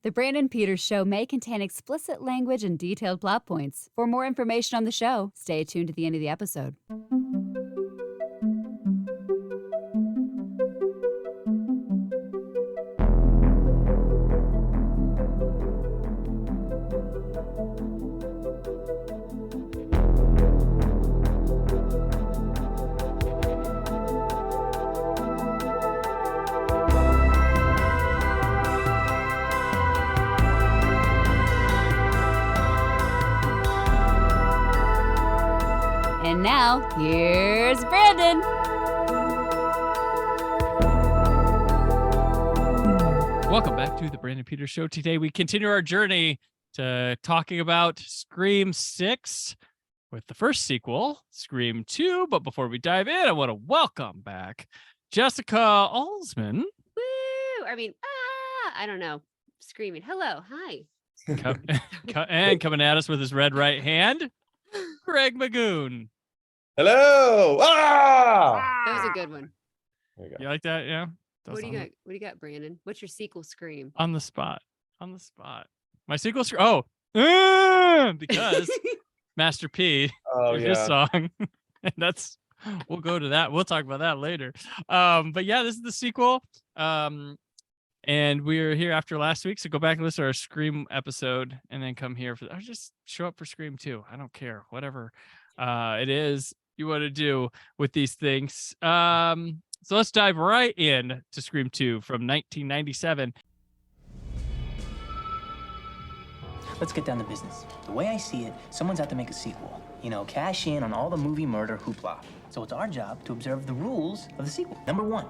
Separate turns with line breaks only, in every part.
The Brandon Peters Show may contain explicit language and detailed plot points. For more information on the show, stay tuned to the end of the episode. And now, here's Brandon.
Welcome back to the Brandon Peters Show. Today we continue our journey to talking about Scream 6 with the first sequel, Scream 2. But before we dive in, I want to welcome back Jessica Alsman.
Woo! I don't know. Screaming. Hello. Hi.
And coming at us with his red right hand, Greg McGoon.
Hello! Ah!
That was a good one.
There you go.
You like that? Yeah.
What do you got? What do you got, Brandon? What's your sequel scream?
On the spot. My sequel scream. Because Master P
Oh,
is
yeah.
his song. And we'll go to that. We'll talk about that later. But yeah, this is the sequel. And we were here after last week, so go back and listen to our Scream episode and then come here or just show up for Scream 2. I don't care. Whatever it is you want to do with these things. So let's dive right in to Scream 2 from 1997.
Let's get down to business. The way I see it, someone's out to make a sequel. You know, cash in on all the movie murder hoopla. So it's our job to observe the rules of the sequel. Number 1,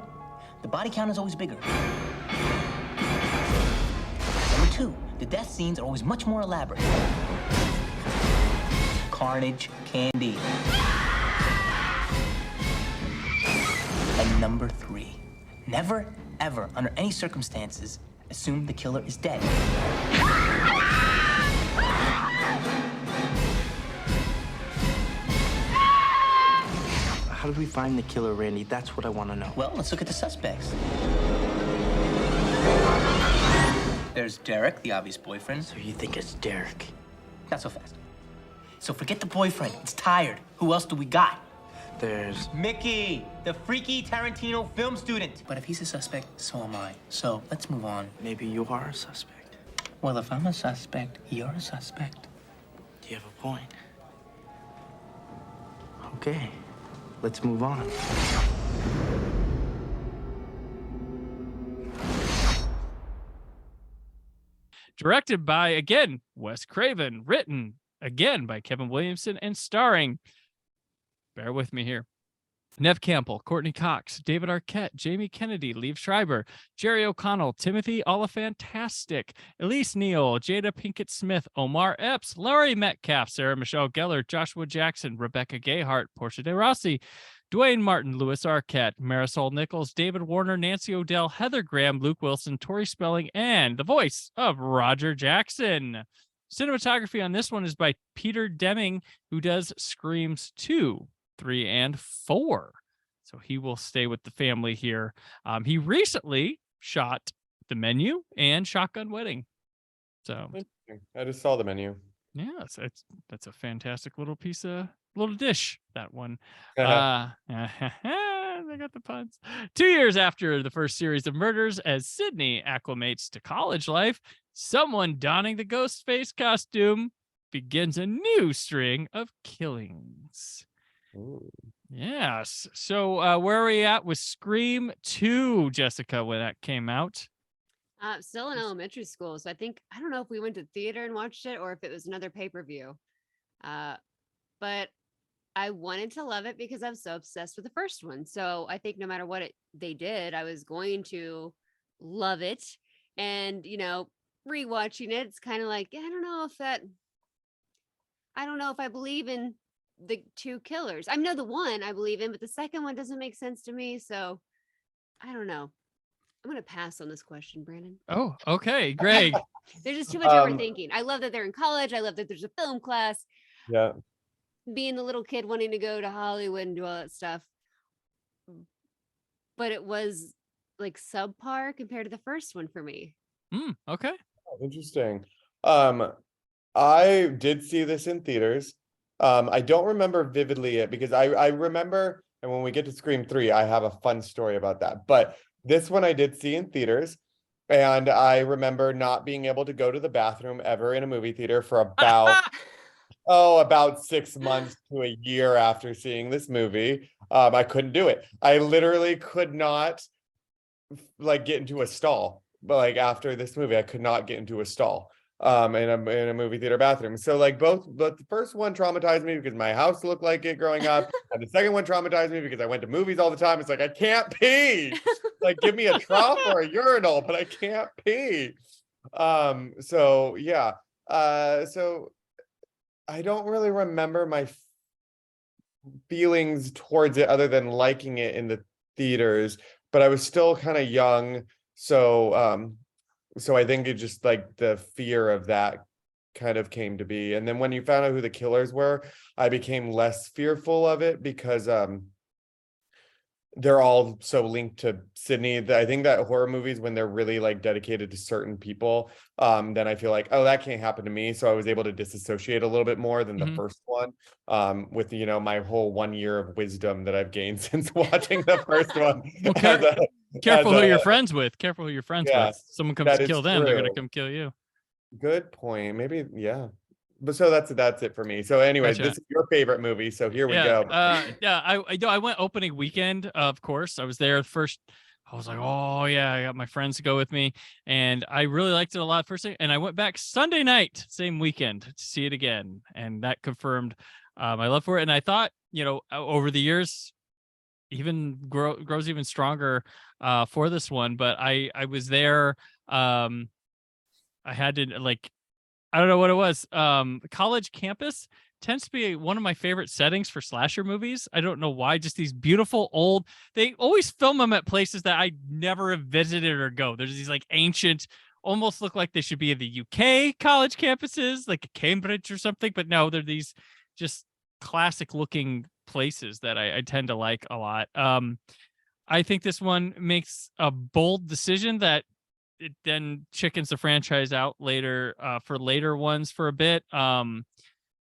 the body count is always bigger. Number 2, the death scenes are always much more elaborate. Carnage, candy. And number 3, never, ever, under any circumstances, assume the killer is dead.
How do we find the killer, Randy? That's what I want to know.
Well, let's look at the suspects. There's Derek, the obvious boyfriend.
So you think it's Derek?
Not so fast. So forget the boyfriend. It's tired. Who else do we got?
There's...
Mickey, the freaky Tarantino film student. But if he's a suspect, so am I. So let's move on.
Maybe you are a suspect.
Well, if I'm a suspect, you're a suspect.
You have a point. Okay, let's move on.
Directed by, again, Wes Craven. Written, again, by Kevin Williamson. And starring, bear with me here, Neve Campbell, Courtney Cox, David Arquette, Jamie Kennedy, Liev Schreiber, Jerry O'Connell, Timothy Olyphantastic, Elise Neal, Jada Pinkett Smith, Omar Epps, Laurie Metcalf, Sarah Michelle Gellar, Joshua Jackson, Rebecca Gayhart, Portia de Rossi, Dwayne Martin, Louis Arquette, Marisol Nichols, David Warner, Nancy O'Dell, Heather Graham, Luke Wilson, Tori Spelling, and the voice of Roger Jackson. Cinematography on this one is by Peter Deming, who does Screams 2, 3, and 4. So he will stay with the family here. He recently shot The Menu and Shotgun Wedding. So
I just saw the menu.
yeah, that's a fantastic little dish, that one. They got the puns. 2 years after the first series of murders, as Sydney acclimates to college life, someone donning the ghost face costume begins a new string of killings.
Ooh.
Yes. So where are we at with Scream 2, Jessica, when that came out?
Still in elementary school. So I don't know if we went to theater and watched it or if it was another pay-per-view. But I wanted to love it because I'm so obsessed with the first one. So I think no matter what they did, I was going to love it. And, rewatching it, it's kind of like, I don't know if I believe in the two killers. I know the one I believe in, but the second one doesn't make sense to me. So I don't know. I'm going to pass on this question, Brandon.
Oh, okay. Greg.
There's just too much overthinking. I love that they're in college. I love that there's a film class.
Yeah.
Being the little kid wanting to go to Hollywood and do all that stuff. But it was like subpar compared to the first one for me.
Okay.
Interesting. I did see this in theaters. I don't remember vividly it because I remember, and when we get to Scream 3, I have a fun story about that. But this one I did see in theaters, and I remember not being able to go to the bathroom ever in a movie theater for about 6 months to a year after seeing this movie. I couldn't do it. I literally could not like get into a stall. But like after this movie, I could not get into a stall in a movie theater bathroom. So like but the first one traumatized me because my house looked like it growing up. And the second one traumatized me because I went to movies all the time. It's like I can't pee. Like give me a trough or a urinal, but I can't pee. So yeah. So I don't really remember my feelings towards it other than liking it in the theaters, but I was still kind of young. So I think it just like the fear of that kind of came to be. And then when you found out who the killers were, I became less fearful of it because they're all so linked to Sydney. I think that horror movies, when they're really like dedicated to certain people, then I feel like, oh, that can't happen to me. So I was able to disassociate a little bit more than the first one, with my whole 1 year of wisdom that I've gained since watching the first one.
Well, careful who you're friends with. Careful who you're friends with. Someone comes to kill them, they're gonna come kill you.
Good point. Maybe, yeah. But so that's it for me. So anyway,
Gotcha.
This is your favorite movie, so here we go.
I went opening weekend, of course. I was there first. I was like, oh yeah, I got my friends to go with me, and I really liked it a lot first thing. And I went back Sunday night, same weekend, to see it again, and that confirmed my love for it. And I thought, over the years, even grows even stronger for this one. But I was there. I had to I don't know what it was. College campus tends to be one of my favorite settings for slasher movies. I don't know why. Just these beautiful old. They always film them at places that I never have visited or go. There's these like ancient, almost look like they should be in the UK college campuses, like Cambridge or something. But no, they're these just classic looking places that I tend to like a lot. I think this one makes a bold decision that it then chickens the franchise out later for later ones for a bit.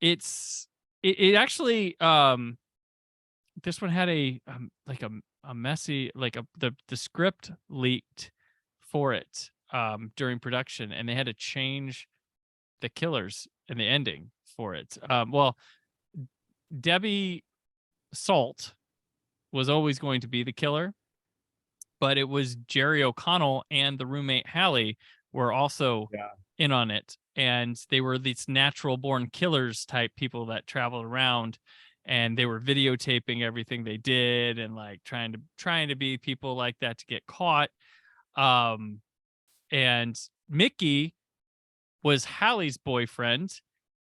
It actually this one had a messy the script leaked for it during production, and they had to change the killers and the ending for it. Well, Debbie Salt was always going to be the killer, but it was Jerry O'Connell and the roommate Hallie were also in on it. And they were these natural born killers type people that traveled around, and they were videotaping everything they did and like trying to be people like that to get caught. And Mickey was Hallie's boyfriend,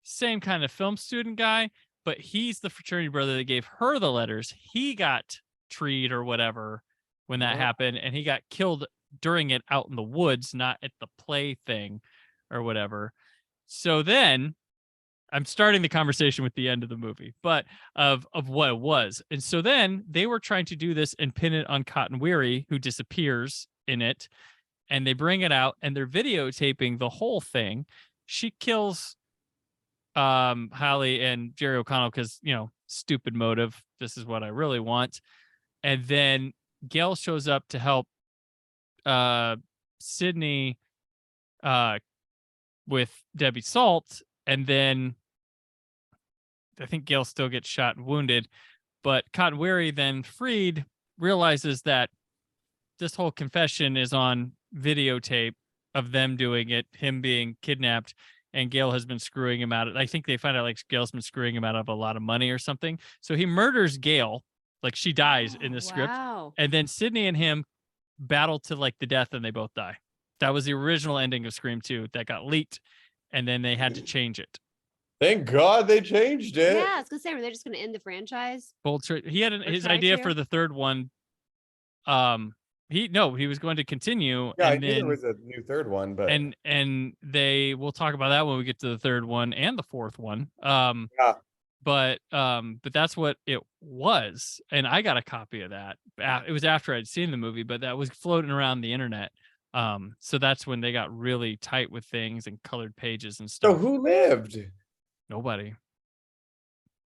same kind of film student guy, but he's the fraternity brother that gave her the letters. He got treed or whatever when that happened, and he got killed during it out in the woods, not at the play thing or whatever. So then I'm starting the conversation with the end of the movie, but of what it was. And so then they were trying to do this and pin it on Cotton Weary, who disappears in it, and they bring it out and they're videotaping the whole thing. She kills Hallie and Jerry O'Connell because, stupid motive. This is what I really want. And then Gail shows up to help Sydney with Debbie Salt, and then I think Gail still gets shot and wounded, but Cotton Weary, then freed, realizes that this whole confession is on videotape of them doing it, him being kidnapped, and Gail has been screwing him out. I think they find out like Gail's been screwing him out of a lot of money or something. So he murders Gail. Like she dies in the script, and then Sydney and him battle to like the death, and they both die. That was the original ending of Scream 2 that got leaked, and then they had to change it.
Thank God they changed it.
Yeah, I was gonna say, were they just gonna end the franchise?
He had his idea for the third one. He was going to continue.
Yeah,
and
I knew there was a new third one, but
and we'll talk about that when we get to the third one and the fourth one. But that's what it was, and I got a copy of that. It was after I'd seen the movie, but that was floating around the internet So that's when they got really tight with things and colored pages and
So
stuff.
who lived?
Nobody.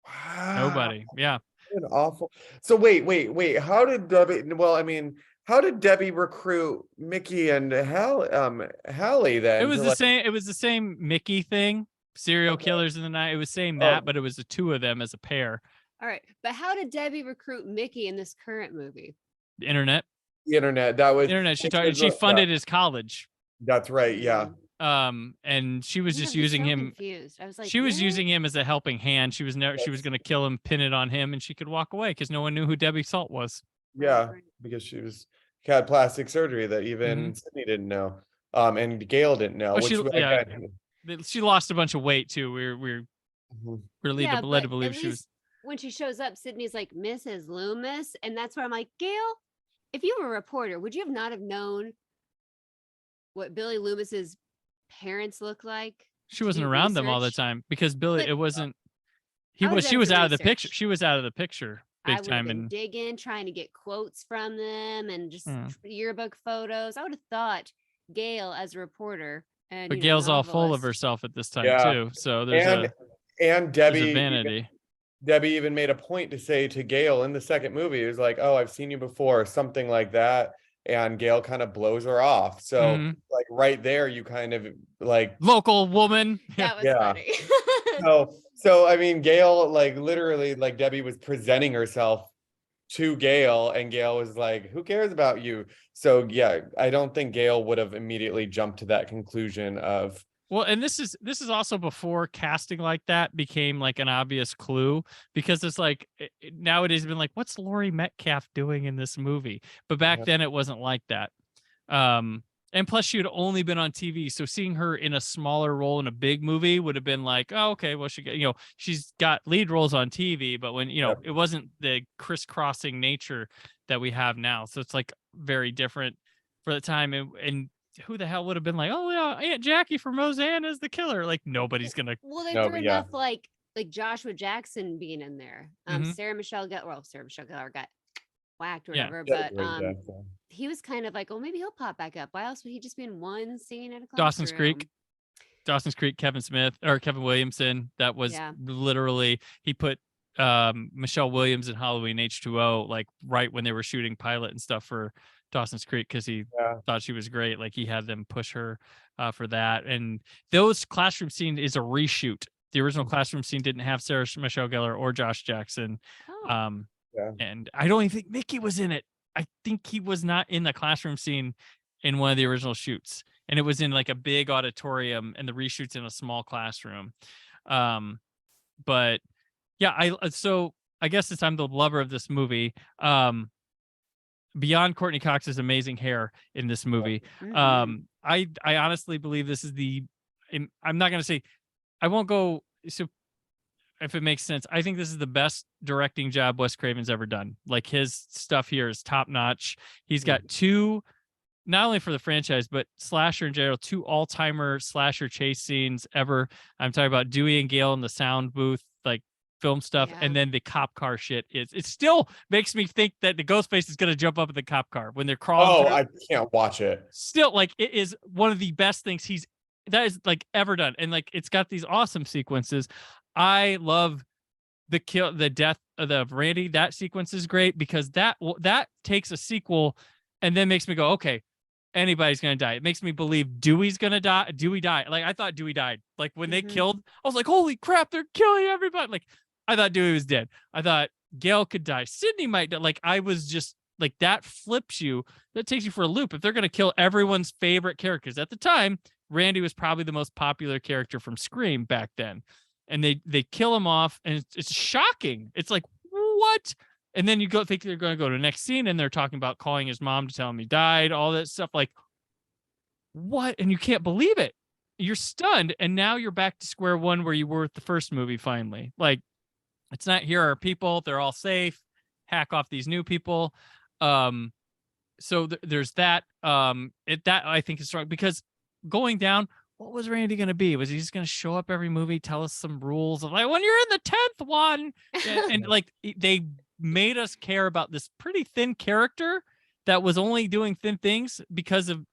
Wow,
Yeah.
what an awful. So wait. How did Debbie? Well, I mean, how did Debbie recruit Mickey and Hallie then?
It was
to
the
like,
same. It was the same Mickey thing. Serial
Okay.
killers in the night. It was saying
Oh.
that, but it was the two of them as a pair.
All right, but how did Debbie recruit Mickey in this current movie?
The internet.
The internet. That was
The internet. She
was,
she
yeah,
funded his college.
that's right. Yeah.
And she was
I
just
was
using
so
him.
confused. I was like,
She was
what?
using him as a helping hand. She was never. She was
Yes.
going to kill him, pin it on him, and she could walk away because no one knew who Debbie Salt was.
Yeah,
Right.
because she had plastic surgery that even Sydney didn't know. And Gail didn't know.
Oh,
Which again,
She lost a bunch of weight too. We're
Mhm.
led
but
to believe
at
she was.
least when she shows up, Sydney's like, Mrs. Loomis, and that's where I'm like, Gail, if you were a reporter, would you have not have known what Billy Loomis's parents look like?
She
to
wasn't
do
around them all the
research?
time because Billy.
But-
It wasn't.
I would've
She
done
was
some
out of the picture.
research.
She was out of the picture
I
big
would have
time.
been
And
digging, trying to get quotes from them and just
Mm.
yearbook photos. I would have thought Gail as a reporter and
but Gail's all full of
novelist.
herself at this time
Yeah.
too. So there's
And
there's a
Debbie
vanity.
Debbie even made a point to say to Gail in the second movie, it was like, "Oh, I've seen you before," something like that. And Gail kind of blows her off. So
Mhm.
like right there, you kind of like
Local woman. Yeah.
That was
Yeah.
funny.
so I mean, Gail, like literally, like Debbie was presenting herself to Gail, and Gail was like, "Who cares about you?" So yeah, I don't think Gail would have immediately jumped to that conclusion of
Well, and this is also before casting like that became like an obvious clue, because it's like nowadays it's been like, what's Laurie Metcalf doing in this movie? But back
Yeah.
then it wasn't like that. And plus she had only been on TV, so seeing her in a smaller role in a big movie would have been like, oh, okay, well she's got lead roles on TV, but when
Yep.
it wasn't the crisscrossing nature that we have now, so it's like very different for the time. And who the hell would have been like, oh yeah, Aunt Jackie from Roseanne is the killer? Like nobody's gonna.
Well, they
No,
threw
but yeah.
enough like Joshua Jackson being in there.
Mhm.
Sarah Michelle Gellar got whacked or
Yeah.
whatever,
Yeah,
but
right, Jackson.
he was kind of like, oh, maybe he'll pop back up. Why else would he just be in one scene at a
Dawson's Creek.
classroom?
Kevin Williamson. That was
Yeah.
literally, he put Michelle Williams in Halloween H2O like right when they were shooting pilot and stuff for Dawson's Creek, because he
Yeah.
thought she was great. Like he had them push her for that. And those classroom scene is a reshoot. The original classroom scene didn't have Sarah Michelle Gellar or Josh Jackson.
Oh,
Yeah.
And I don't even think Mickey was in it. I think he was not in the classroom scene in one of the original shoots. And it was in like a big auditorium, and the reshoot's in a small classroom. But yeah, so I guess since I'm the lover of this movie, beyond Courtney Cox's amazing hair in this movie,
mhm.
I honestly believe this is I'm not going to say, I won't go, so if it makes sense, I think this is the best directing job Wes Craven's ever done. Like his stuff here is top notch. He's got two, not only for the franchise, but slasher in general, two all-timer slasher chase scenes ever. I'm talking about Dewey and Gale in the sound booth, like film stuff,
Yeah.
and then the cop car shit. It still makes me think that the Ghostface is going to jump up in the cop car when they're crawling.
Oh,
through.
I can't watch it.
Still, like, it is one of the best things that is like ever done, and like it's got these awesome sequences. I love the death of Randy. That sequence is great because that takes a sequel and then makes me go, okay, anybody's gonna die. It makes me believe Dewey's gonna die. Dewey died. Like I thought Dewey died. Like when they
Mhm.
killed, I was like, holy crap, they're killing everybody. Like I thought Dewey was dead. I thought Gail could die. Sydney might die. Like I was just like, that flips you. That takes you for a loop. If they're gonna kill everyone's favorite characters at the time, Randy was probably the most popular character from Scream back then. And they kill him off, and it's shocking. It's like, what? And then you think they're going to go to the next scene, and they're talking about calling his mom to tell him he died, all that stuff. Like, what? And you can't believe it. You're stunned, and now you're back to square one where you were with the first movie. Finally, like, it's not, here are people, they're all safe. Hack off these new people. So there's that. That I think is strong, because going down, what was Randy going to be? Was he just going to show up every movie, tell us some rules of like, when you're in the 10th one, and like they made us care about this pretty thin character that was only doing thin things because of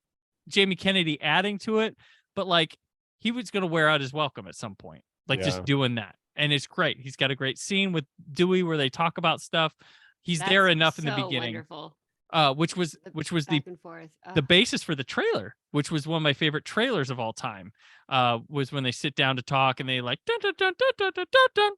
Jamie Kennedy adding to it, but like he was going to wear out his welcome at some point, like just doing that. And it's great. He's got a great scene with Dewey where they talk about stuff. He's there enough in the beginning.
Wonderful.
Which was
back and forth.
The basis for the trailer, which was one of my favorite trailers of all time, was when they sit down to talk and they like dun, dun, dun, dun, dun, dun, dun, dun.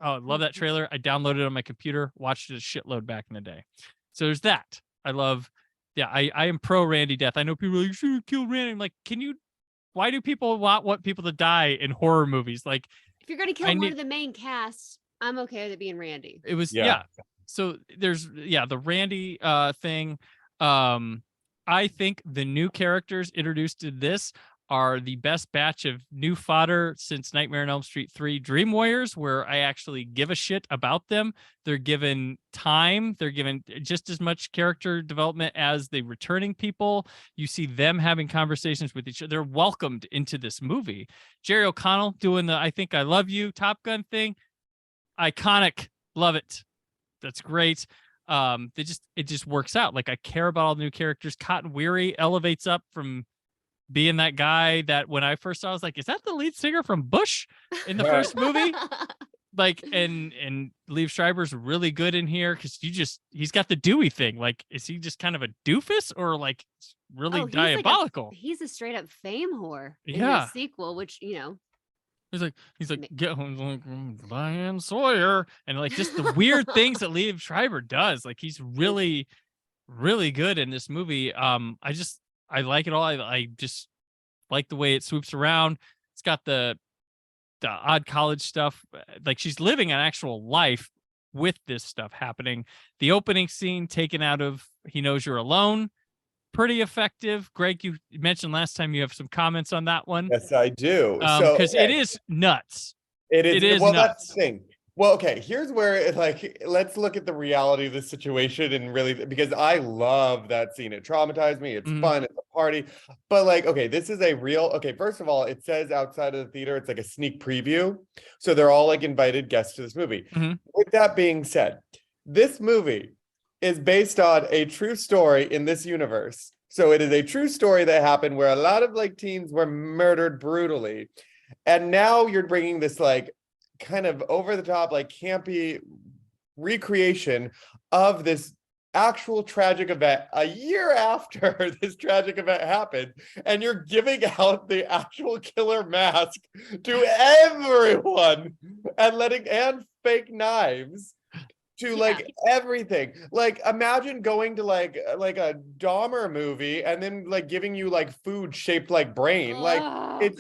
Oh, I love that trailer. I downloaded it on my computer, watched it a shitload back in the day. So there's that. I love. Yeah, I am pro Randy death. I know people are like, you should kill Randy. I'm like, why do people want people to die in horror movies? Like,
if you're gonna kill one of the main cast, I'm okay with it being Randy.
It was So there's the Randy thing. I think the new characters introduced to this are the best batch of new fodder since Nightmare on Elm Street 3 Dream Warriors, where I actually give a shit about them. They're given time. They're given just as much character development as the returning people. You see them having conversations with each other. They're welcomed into this movie. Jerry O'Connell doing the I Think I Love You Top Gun thing. Iconic. Love it. That's great. It just works out. Like I care about all the new characters. Cotton Weary elevates up from being that guy that when I first saw, I was like, is that the lead singer from Bush in the first movie? Like, and Liev Schreiber's really good in here because he's got the Dewey thing. Like, is he just kind of a doofus or like really diabolical?
He's a straight up fame whore in
the
sequel, which
He's like get Diane Sawyer, and like just the weird things that Liev Schreiber does. Like he's really, really good in this movie. I like it all. I just like the way it swoops around. It's got the odd college stuff. Like she's living an actual life with this stuff happening. The opening scene taken out of He Knows You're Alone. Pretty effective. Greg, you mentioned last time you have some comments on that one.
Yes, I do.
Because it is nuts.
It is well,
nuts.
That's the thing. Well, okay, here's where let's look at the reality of the situation and really, because I love that scene. It traumatized me. It's fun. It's a party. But like, okay, this is first of all, it says outside of the theater, it's like a sneak preview. So they're all like invited guests to this movie. With that being said, this movie is based on a true story in this universe. So it is a true story that happened where a lot of like teens were murdered brutally. And now you're bringing this like kind of over the top, like campy recreation of this actual tragic event a year after this tragic event happened. And you're giving out the actual killer mask to everyone and fake knives to like everything. Like imagine going to like a Dahmer movie and then like giving you like food shaped like brain. Like it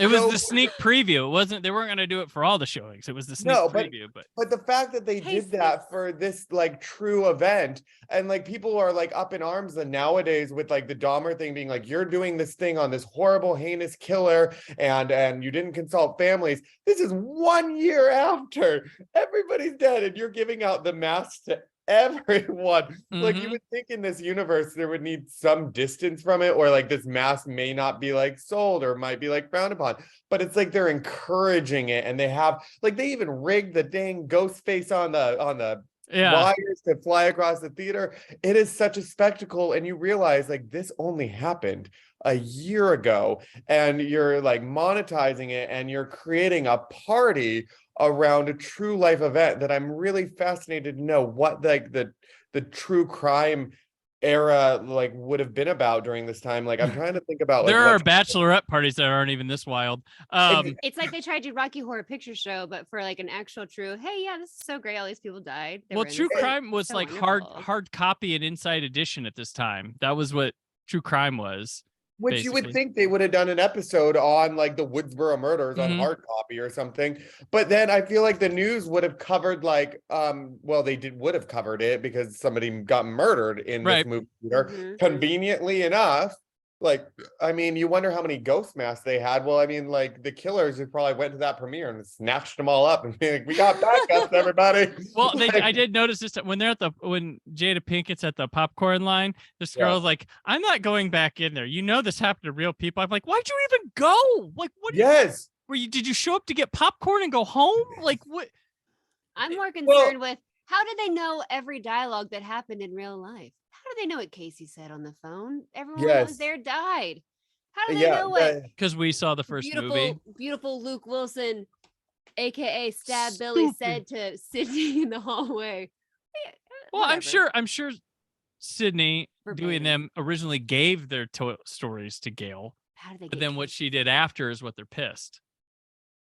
was the sneak preview. It wasn't, they weren't going to do it for all the showings. It was the sneak preview. But the
fact that they did that for this like true event, and like people are like up in arms and nowadays with like the Dahmer thing being like, you're doing this thing on this horrible, heinous killer and you didn't consult families. This is 1 year after everybody's dead and you're giving out the mask to everyone. Like you would think in this universe there would need some distance from it, or like this mask may not be like sold or might be like frowned upon, but it's like they're encouraging it, and they have like they even rigged the dang ghost face on the wires to fly across the theater. It is such a spectacle, and you realize like this only happened a year ago, and you're like monetizing it and you're creating a party around a true life event that I'm really fascinated to know what like the true crime era like would have been about during this time. Like I'm trying to think about like
there are bachelorette parties that aren't even this wild.
It's like they tried to do Rocky Horror Picture Show, but for like an actual true, hey, this is so great, all these people died.
Well, true crime was so like wonderful. hard copy and inside edition at this time. That was what true crime was.
Which basically. You would think they would have done an episode on like the Woodsboro murders on hard copy or something. But then I feel like the news would have covered like, would have covered it because somebody got murdered in this movie theater. Conveniently enough, like, I mean, you wonder how many ghost masks they had. Well, I mean, like the killers who probably went to that premiere and snatched them all up and like, we got backups, everybody.
Well, I did notice this when when Jada Pinkett's at the popcorn line, this girl's like, I'm not going back in there. You know, this happened to real people. I'm like, why'd you even go? Like, what?
Yes.
Did you show up to get popcorn and go home? Like, what?
I'm more concerned with how did they know every dialogue that happened in real life? How do they know what Casey said on the phone? Everyone that was
Yes.
there died. How do they
Yeah,
know what
Because we saw the first movie.
beautiful Luke Wilson, aka Stab Billy,
Stupid.
said to Sydney in the hallway?
Well,
Whatever.
I'm sure Sydney doing
Verbatim.
them originally gave their stories to Gail,
How do they
but
get
then what she did after is what they're pissed.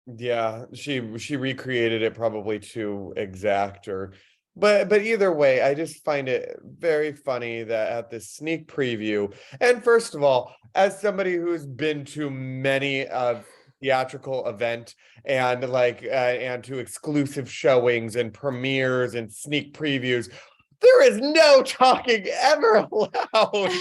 yeah, she recreated it probably too exact, or but either way, I just find it very funny that at this sneak preview, and first of all, as somebody who's been to many theatrical event and and to exclusive showings and premieres and sneak previews, there is no talking ever allowed.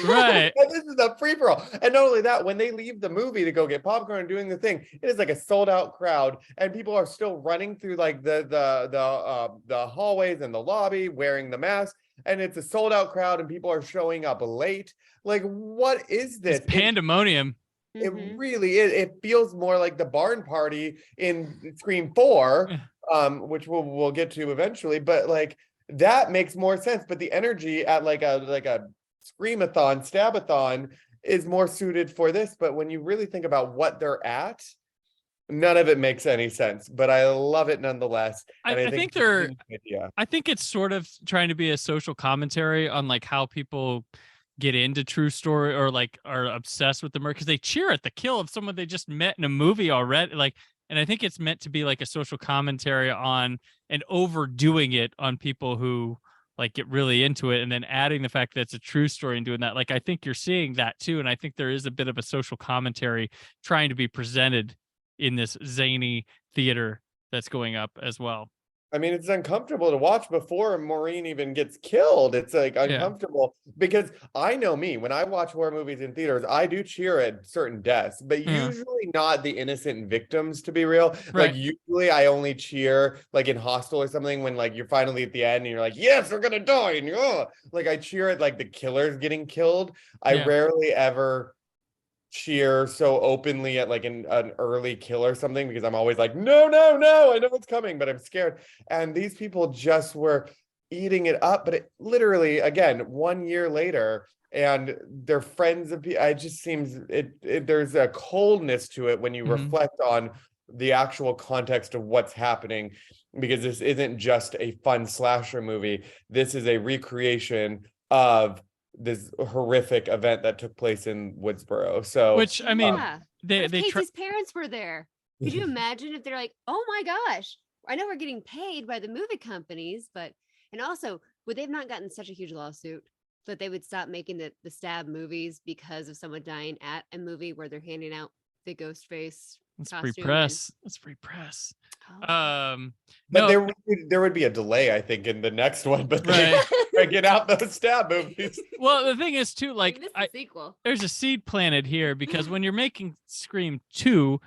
Right.
And this is a free for all. And not only that, when they leave the movie to go get popcorn and doing the thing, it is like a sold out crowd, and people are still running through like the hallways and the lobby wearing the mask, and it's a sold out crowd, and people are showing up late. Like, what is this?
It's pandemonium.
It
Mhm.
really is. It feels more like the barn party in Scream 4, which we'll get to eventually, but like that makes more sense. But the energy at like a Screamathon, Stabathon is more suited for this. But when you really think about what they're at, none of it makes any sense. But I love it nonetheless. And
I think they're
yeah.
I think it's sort of trying to be a social commentary on like how people get into true story or like are obsessed with the murder because they cheer at the kill of someone they just met in a movie already. Like, and I think it's meant to be like a social commentary on and overdoing it on people who like get really into it, and then adding the fact that it's a true story and doing that. Like, I think you're seeing that too, and I think there is a bit of a social commentary trying to be presented in this zany theater that's going up as well.
I mean, it's uncomfortable to watch before Maureen even gets killed. It's like uncomfortable because I know me, when I watch horror movies in theaters, I do cheer at certain deaths, but
Yeah.
usually not the innocent victims, to be real.
Right.
Like, usually I only cheer like in Hostel or something when like you're finally at the end and you're like, yes, they're gonna die. And you're like, I cheer at like the killers getting killed. I
Yeah.
rarely ever cheer so openly at like an early kill or something, because I'm always like, no, I know what's coming, but I'm scared. And these people just were eating it up, but it literally, again, 1 year later, and they're friends of people. It just seems there's a coldness to it when you
Mhm.
reflect on the actual context of what's happening, because this isn't just a fun slasher movie. This is a recreation of this horrific event that took place in Woodsboro. So,
Which, I mean,
Yeah.
they
What if
they try.
Casey's parents were there? Could you imagine if they're like, oh my gosh, I know we're getting paid by the movie companies, but, and also, would they have not gotten such a huge lawsuit that they would stop making the stab movies because of someone dying at a movie where they're handing out the ghost face
It's
costume?
free press. It's free press.
Oh.
but
No,
there would be a delay, I think, in the next one, but
right.
they get out those stab movies.
Well, the thing is too,
We
like,
missed the sequel.
there's a seed planted here because when you're making Scream 2,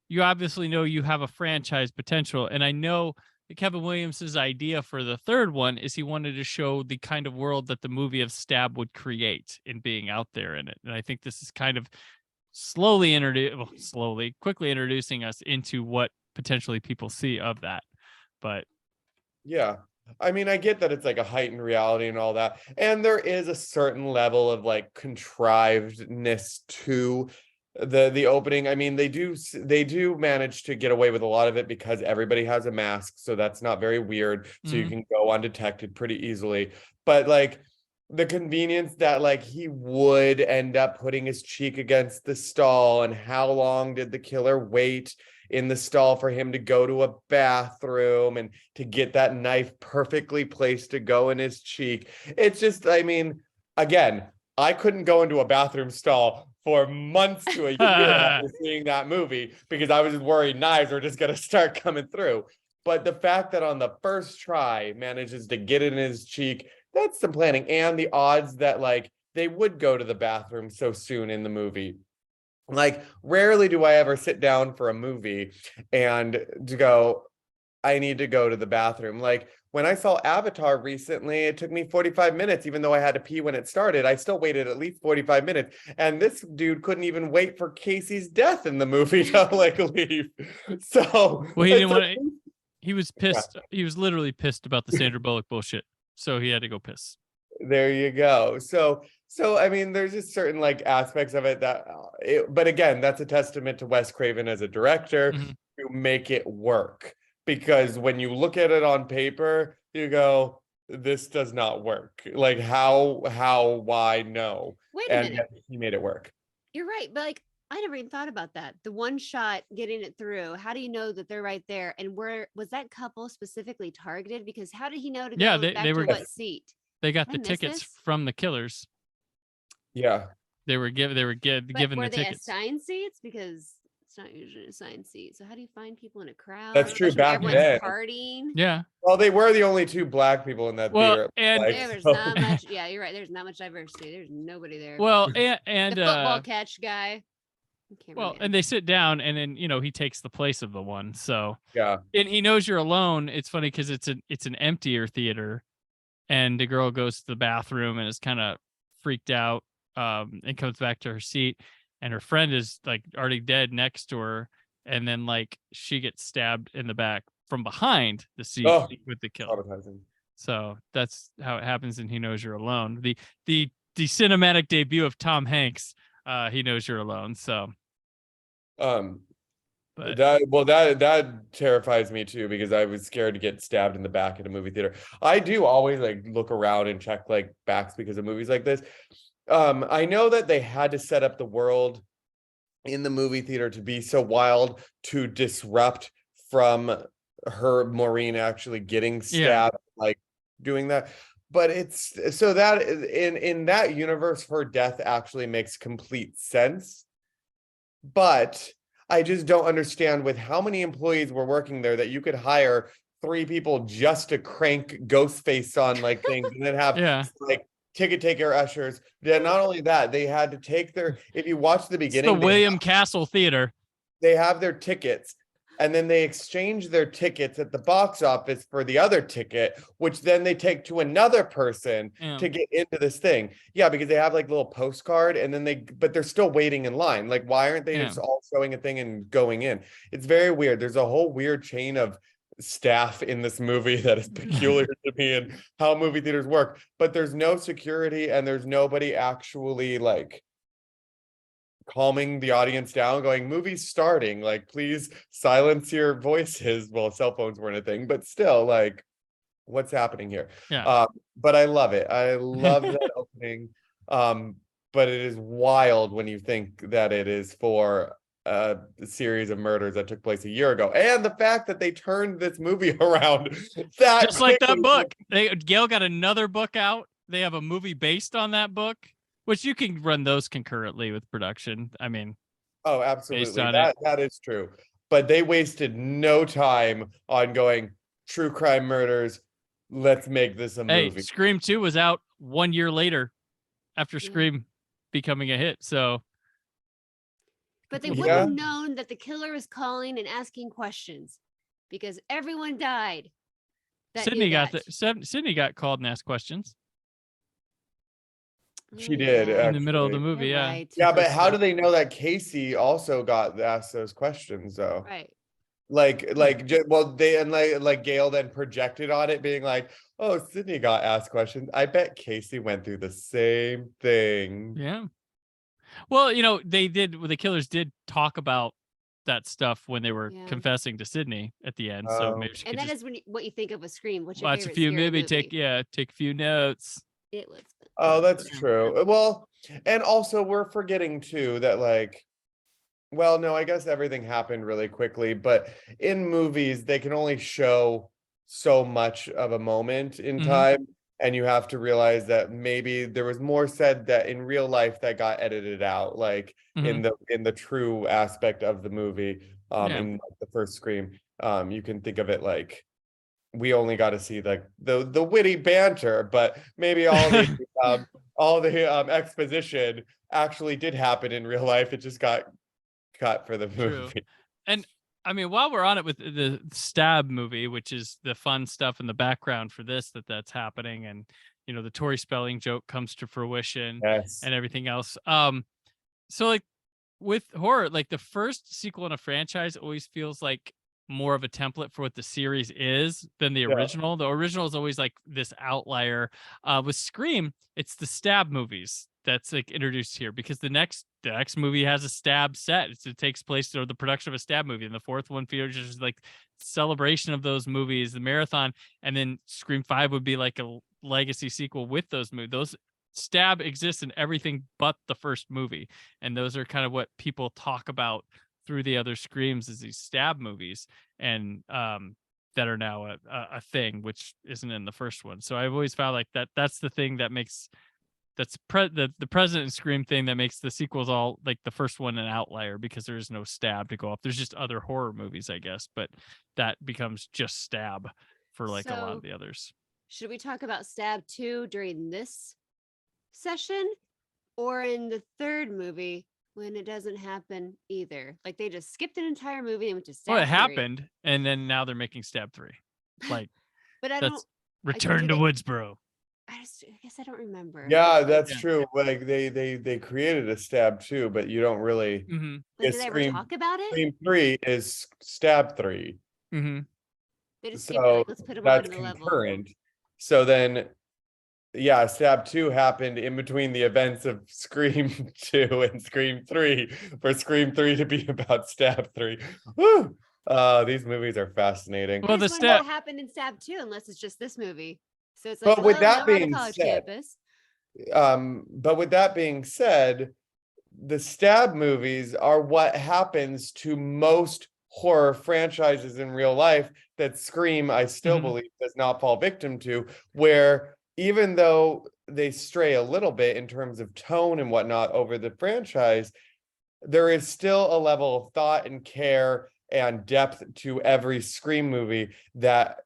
you obviously know you have a franchise potential. And I know that Kevin Williams's idea for the third one is he wanted to show the kind of world that the movie of Stab would create in being out there in it. And I think this is kind of quickly introducing us into what potentially people see of that. But
Yeah. I mean, I get that it's like a heightened reality and all that. And there is a certain level of like contrivedness to the opening. I mean, they do manage to get away with a lot of it because everybody has a mask, so that's not very weird. So you can go undetected pretty easily. But like the convenience that like he would end up putting his cheek against the stall, and how long did the killer wait in the stall for him to go to a bathroom and to get that knife perfectly placed to go in his cheek. It's just, I mean, again, I couldn't go into a bathroom stall for months to a year after seeing that movie because I was just worried knives were just going to start coming through. But the fact that on the first try manages to get it in his cheek, that's some planning. And the odds that like they would go to the bathroom so soon in the movie. Like, rarely do I ever sit down for a movie and to go, I need to go to the bathroom. Like, when I saw Avatar recently, it took me 45 minutes, even though I had to pee when it started. I still waited at least 45 minutes. And this dude couldn't even wait for Casey's death in the movie to like leave. So,
well, he didn't
it's
want to, he was pissed. He was literally pissed about the Sandra Bullock bullshit. So he had to go piss.
There you go. So I mean, there's just certain like aspects of it that, but again, that's a testament to Wes Craven as a director
Mhm.
to make it work. Because when you look at it on paper, you go, this does not work. Like why, no.
Wait a
And
minute.
yet he made it work.
You're right, but like I never even thought about that. The one shot getting it through. How do you know that they're right there? And where was that couple specifically targeted? Because how did he know to
Yeah,
go
they
back to
were
what seat?
they got
Did I
the
miss
tickets
this?
from the killers.
Yeah.
They were given
But
given
were
the
they
tickets.
assigned seats? Because it's not usually an assigned seat. So how do you find people in a crowd?
That's true,
Especially when
back
everyone's
then.
partying.
Yeah.
Well, they were the only two black people in that
Well,
theater.
and
Like,
There's
so-
not much. Yeah, you're right. There's not much diversity. There's nobody there.
well,
The
and
football catch guy.
well, and they sit down, and then he takes the place of the one. So,
yeah.
and he knows you're alone. It's funny because it's an emptier theater, and the girl goes to the bathroom and is kind of freaked out, and comes back to her seat, and her friend is like already dead next to her, and then like she gets stabbed in the back from behind the seat
Oh,
with the kill.
traumatizing.
So that's how it happens in He Knows You're Alone. The cinematic debut of Tom Hanks. He Knows You're Alone. So, but
that terrifies me too, because I was scared to get stabbed in the back at a movie theater. I do always like look around and check like backs because of movies like this. I know that they had to set up the world in the movie theater to be so wild to disrupt from Maureen actually getting stabbed, like doing that. But it's so that in that universe, her death actually makes complete sense. But I just don't understand with how many employees were working there that you could hire 3 people just to crank Ghostface on like things and then have like ticket taker ushers. Yeah, not only that, they had to take their, if you watch the beginning,
it's the William Castle Theater.
They have their tickets and then they exchange their tickets at the box office for the other ticket, which then they take to another person to get into this thing. Yeah, because they have like little postcard and then but they're still waiting in line. Like, why aren't they just all showing a thing and going in? It's very weird. There's a whole weird chain of staff in this movie that is peculiar to me and how movie theaters work, but there's no security and there's nobody actually like calming the audience down, going, movie's starting, like please silence your voices. Well, cell phones weren't a thing, but still, like, what's happening here? But I love it. I love that opening. But it is wild when you think that it is for a series of murders that took place a year ago, and the fact that they turned this movie around that
just like that book. Gail got another book out. They have a movie based on that book, which you can run those concurrently with production. I mean,
oh, absolutely, that is true. But they wasted no time on going true crime murders. Let's make this a movie.
Hey, Scream 2 was out 1 year later after Scream becoming a hit. So,
but they wouldn't have known that the killer was calling and asking questions because everyone died.
Sydney got called and asked questions.
She did
in the middle of the movie.
You're
yeah.
Right.
Yeah, but how do they know that Casey also got asked those questions though?
Right.
Well, they and like Gail then projected on it, being like, "Oh, Sydney got asked questions. I bet Casey went through the same thing."
Yeah. Well, the killers did talk about that stuff when they were confessing to Sydney at the end. So maybe
and that is what you think of a Scream. What's your
watch
favorite
a few, maybe
movie?
take a few notes.
It was.
Oh, that's true. Well, and also we're forgetting too that like, well, no, I guess everything happened really quickly, but in movies they can only show so much of a moment in time, and you have to realize that maybe there was more said that in real life that got edited out, like in the true aspect of the movie. In like, the first Scream, you can think of it like we only got to see like the witty banter, but maybe all the exposition actually did happen in real life. It just got cut for the movie.
True. And I mean, while we're on it with the Stab movie, which is the fun stuff in the background for that's happening, and the Tori Spelling joke comes to fruition, and everything else. So like with horror, like the first sequel in a franchise always feels like more of a template for what the series is than the original. The original is always like this outlier. With Scream, it's the stab movies that's like introduced here, because the next movie has a stab set. It takes place, or the production of a stab movie, and the fourth one features like celebration of those movies, the marathon, and then Scream 5 would be like a legacy sequel with those movies. Those stab exists in everything but the first movie, and those are kind of what people talk about through the other Screams, is these stab movies, and that are now a thing, which isn't in the first one. So I've always found like that's the thing that makes the President and Scream thing that makes the sequels all like the first one an outlier, because there is no stab to go up. There's just other horror movies, I guess, but that becomes just stab for like a lot
So,
of the others.
should we talk about Stab 2 during this session, or in the third movie when it doesn't happen either? Like they just skipped an entire movie and went to Stab
Well, it
3.
happened, and then now they're making Stab 3. Like
But I
that's
don't.
Return to
they-
Woodsboro.
I guess I don't remember.
Yeah, that's
Yeah.
true. Like they created a Stab 2, but you don't really.
Mm-hmm.
Like,
Is
did they ever
Scream-
talk about it?
Scream 3 is Stab 3.
Mm-hmm.
They just skipped it. Like, let's put them on
That's
the level.
concurrent. So then, yeah, Stab 2 happened in between the events of Scream 2 and Scream 3 for Scream 3 to be about Stab 3. Woo! These movies are fascinating.
Well,
I
the
just wonder
Stab.
what happened in Stab 2, unless it's just this movie. So it's like,
But with
well,
that
now we're on a
being
college
said,
campus.
But with that being said, the Stab movies are what happens to most horror franchises in real life that Scream, I still
Mhm.
believe, does not fall victim to, where even though they stray a little bit in terms of tone and whatnot over the franchise, there is still a level of thought and care and depth to every Scream movie that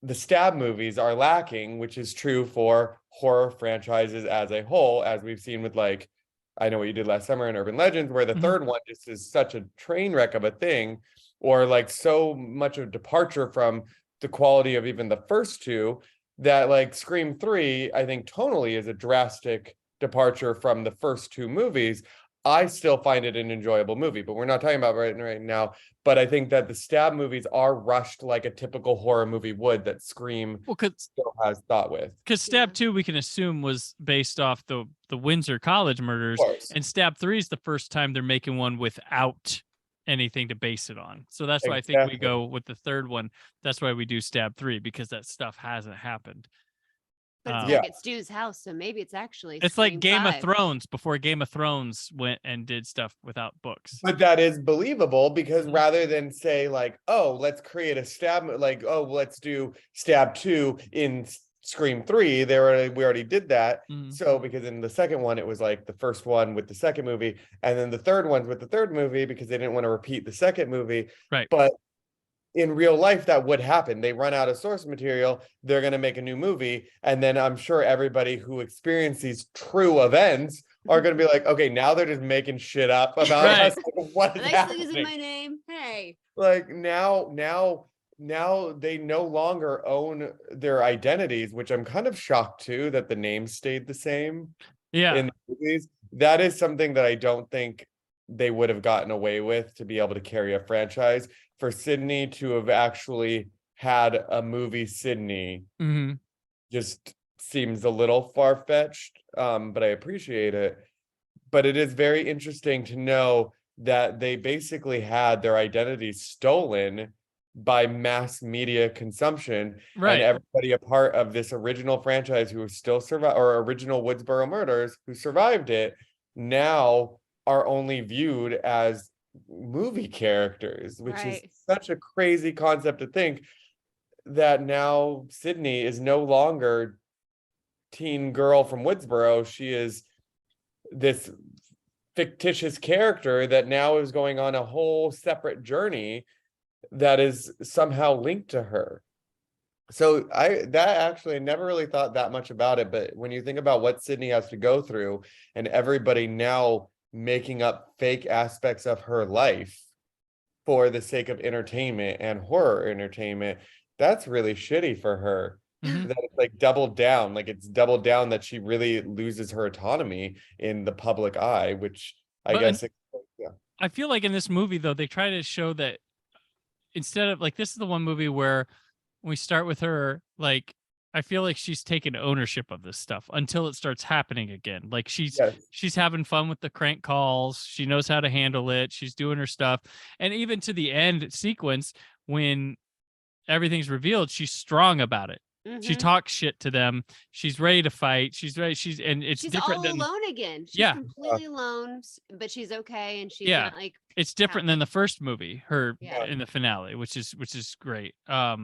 the Stab movies are lacking, which is true for horror franchises as a whole, as we've seen with like, I Know What You Did Last Summer and Urban Legends, where the
Mhm.
third one just is such a train wreck of a thing, or like so much of departure from the quality of even the first two, that like Scream 3, I think tonally is a drastic departure from the first two movies. I still find it an enjoyable movie, but we're not talking about right now. But I think that the Stab movies are rushed like a typical horror movie would, that Scream
Well, because
still has thought with.
Stab
Yeah.
2 we can assume was based off the Windsor College murders,
Of course.
and Stab 3 is the first time they're making one without anything to base it on. So that's why I think we
Exactly.
go with the third one. That's why we do Stab 3, because that stuff hasn't happened.
But it's
Um,
Yeah.
back at Stu's house, so maybe it's actually.
It's like
Scream
Game of
5.
Thrones before Game of Thrones went and did stuff without books.
But that is believable, because
Mhm.
rather than say like, oh, let's create a Stab, like, oh, let's do Stab 2 in Scream 3, we already did that.
Mhm.
So because in the second one, it was like the first one with the second movie, and then the third one's with the third movie, because they didn't want to repeat the second movie.
Right.
But in real life, that would happen. They run out of source material, they're going to make a new movie, and then I'm sure everybody who experienced these true events are going to be like, okay, now they're just making shit up about
Right.
us. Like, what is
I'm actually using
happening?
my name. Hey.
Like now they no longer own their identities, which I'm kind of shocked too, that the names stayed the same
Yeah.
in the movies. That is something that I don't think they would have gotten away with, to be able to carry a franchise. For Sydney to have actually had a movie Sydney
Mhm.
just seems a little far-fetched, but I appreciate it. But it is very interesting to know that they basically had their identities stolen by mass media consumption,
Right.
and everybody a part of this original franchise who still survive, or original Woodsboro murders who survived it, now are only viewed as movie characters, which is
Right.
such a crazy concept to think, that now Sydney is no longer teen girl from Woodsboro. She is this fictitious character that now is going on a whole separate journey that is somehow linked to her. So I never really thought that much about it, but when you think about what Sydney has to go through, and everybody now making up fake aspects of her life for the sake of entertainment and horror entertainment, that's really shitty for her.
Mhm.
That it's like doubled down, like it's doubled down, that she really loses her autonomy in the public eye, which I
But-
guess, yeah.
I feel like in this movie though, they try to show that instead of like, this is the one movie where we start with her, like, I feel like she's taken ownership of this stuff until it starts happening again. Like she's having fun with the crank calls. She knows how to handle it. She's doing her stuff. And even to the end sequence, when everything's revealed, she's strong about it. She talks shit to them. She's ready to fight. She's ready. It's
she's
different
all
than
alone again. She's completely alone, but she's okay, and she's not like.
It's different than the first movie, her
Yeah.
in the finale, which is great. That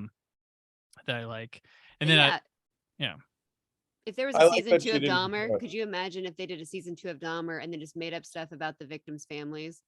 I like. And
But
then
if there was
I
a
like
season
that
2
she
of
didn't
Dahmer,
do it.
could you imagine if they did a season 2 of Dahmer and then just made up stuff about the victims' families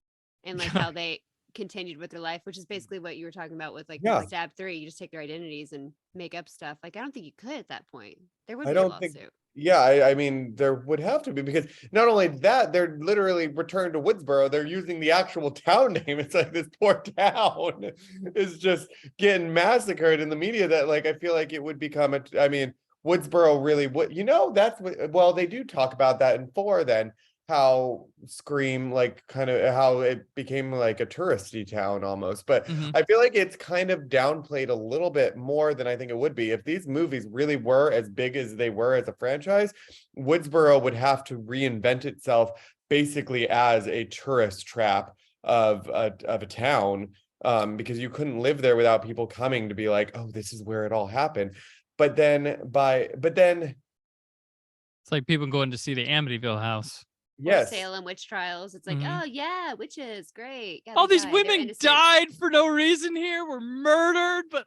and like how they continued with their life, which is basically what you were talking about with like Stab 3. You just take their identities and make up stuff. Like I don't think you could at that point. There would be a lawsuit.
I mean, there would have to be, because not only that, they're literally returned to Woodsboro. They're using the actual town name. It's like this poor town is just getting massacred in the media, that like, I feel like it would become I mean, Woodsboro really would, that's what, well, they do talk about that in 4 then, how Scream, like kind of how it became like a touristy town almost. But I feel like it's kind of downplayed a little bit more than I think it would be. If these movies really were as big as they were as a franchise, Woodsboro would have to reinvent itself basically as a tourist trap of a town, because you couldn't live there without people coming to be like, oh, this is where it all happened. But then it's
like people going to see the Amityville house.
Or Salem witch trials. It's like, oh yeah, witches, great. Yeah,
all these women died for no reason here, were murdered, but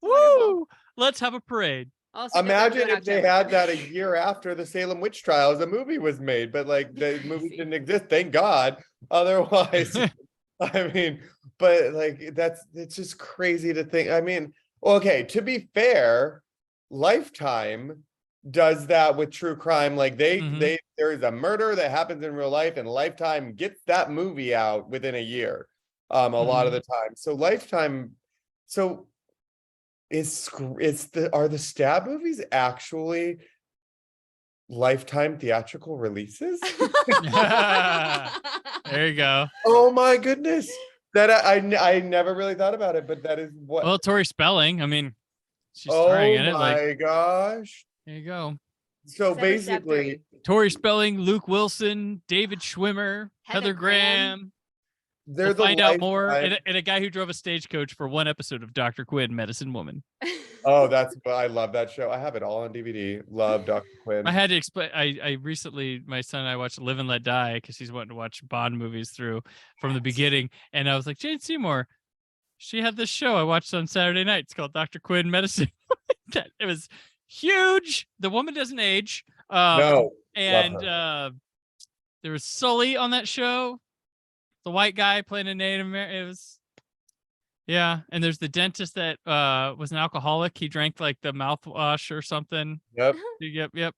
woo! Let's have a parade.
Also,
imagine if they had that a year after the Salem witch trials, a movie was made, but like the movie didn't exist, thank God. Otherwise, I mean, but like it's just crazy to think. I mean, okay, to be fair, Lifetime does that with true crime. Like there is a murder that happens in real life, and Lifetime gets that movie out within a year, a lot of the time. So Lifetime, are the Stab movies actually Lifetime theatrical releases?
There you go.
Oh my goodness, that I never really thought about it, but that is what.
Well, Tori Spelling, I mean, she's starring in it.
Oh my gosh.
There you go.
So basically,
Tori Spelling, Luke Wilson, David Schwimmer, Heather Graham.
They're
find out more. And a guy who drove a stagecoach for one episode of Dr. Quinn, Medicine Woman.
Oh, I love that show. I have it all on DVD. Love Dr. Quinn.
I had to explain. I recently, my son and I watched Live and Let Die because he's wanting to watch Bond movies from the beginning. And I was like, Jane Seymour, she had this show I watched on Saturday night. It's called Dr. Quinn, Medicine. It was huge. The woman doesn't age.
No.
And there was Sully on that show. The white guy playing a Native American. It was, and there's the dentist that was an alcoholic. He drank like the mouthwash or something.
Yep.
Yep.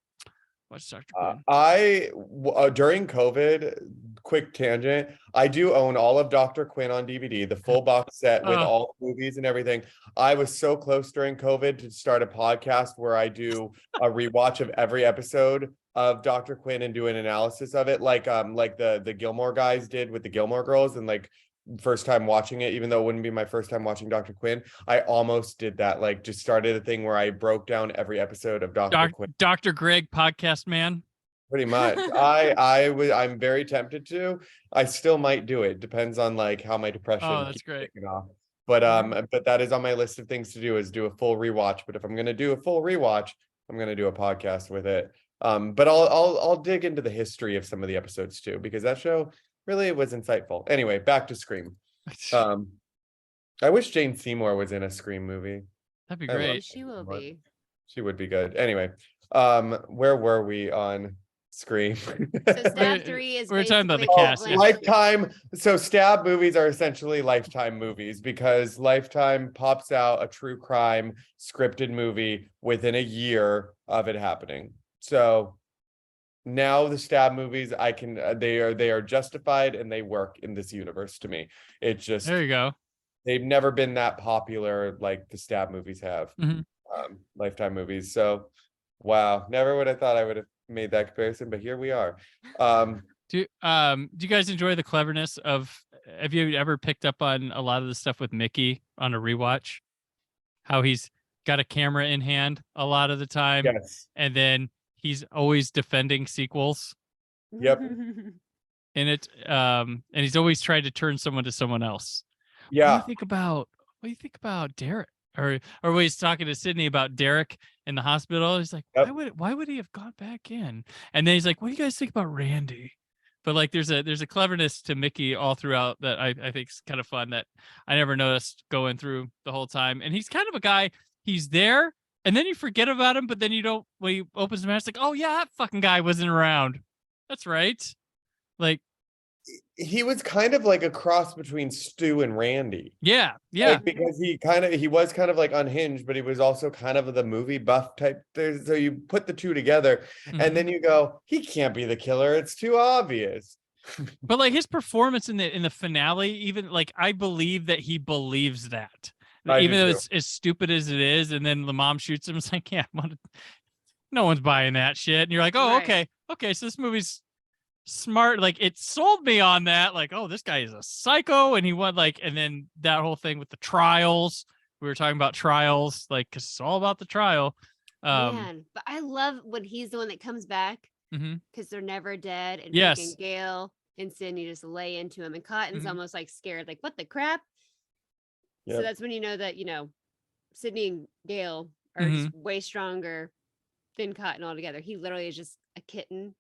Watch Dr. Quinn.
During COVID, quick tangent, I do own all of Dr. Quinn on DVD, the full box set with all the movies and everything. I was so close during COVID to start a podcast where I do a rewatch of every episode of Dr. Quinn and do an analysis of it, like the Gilmore guys did with the Gilmore Girls, and like first time watching it, even though it wouldn't be my first time watching Dr. Quinn, I almost did that. Like just started a thing where I broke down every episode of Dr. Quinn.
Dr. Greg podcast man.
Pretty much. I'm very tempted to. I still might do it. Depends on like how my depression
that's great.
Off. But that is on my list of things to do, is do a full rewatch. But if I'm gonna do a full rewatch, I'm gonna do a podcast with it. But I'll dig into the history of some of the episodes too, because that show really was insightful. Anyway, back to Scream. I wish Jane Seymour was in a Scream movie.
That'd be great.
She will be.
She would be good. Anyway, where were we on Scream?
So Stab 3 is
we're talking about the cast.
Lifetime. So Stab movies are essentially Lifetime movies, because Lifetime pops out a true crime scripted movie within a year of it happening. So now the Stab movies, they are justified and they work in this universe to me. It's just,
there you go.
They've never been that popular like the Stab movies have. Lifetime movies. So wow, never would have thought I would have made that comparison, but here we are.
Do you guys enjoy the cleverness of have you ever picked up on a lot of the stuff with Mickey on a rewatch? How he's got a camera in hand a lot of the time,
Yes.
and then he's always defending sequels
Yep.
in it, and he's always trying to turn someone to someone else. What do
Yeah.
you think about Derek? Or when he's talking to Sydney about Derek in the hospital, he's like,
Yep.
why would he have gone back in? And then he's like, what do you guys think about Randy? But like there's a cleverness to Mickey all throughout that I think is kind of fun that I never noticed going through the whole time. And he's kind of a guy, he's there, and then you forget about him, but then you don't, when he opens the mask, like, oh yeah, that fucking guy wasn't around. That's right. Like,
He was kind of like a cross between Stu and Randy.
yeah.
Like, because he was kind of like unhinged, but he was also kind of the movie buff type. So you put the two together, and then you go, he can't be the killer. It's too obvious.
But like his performance in the finale, even like I believe that he believes that. Even though it's as stupid as it is, and then the mom shoots him, it's like, yeah, no one's buying that shit. And you're like, oh, okay, so this movie's smart. Like it sold me on that. Like, oh, this guy is a psycho, and he went like, and then that whole thing with the trials. We were talking about trials, like, because it's all about the trial.
Man, but I love when he's the one that comes back because they're never dead, and Vic and Gail and Sydney just lay into him, and Cotton's almost like scared, like, what the crap? Yep. So that's when you know that, Sydney and Gail are just way stronger than Cotton altogether. He literally is just a kitten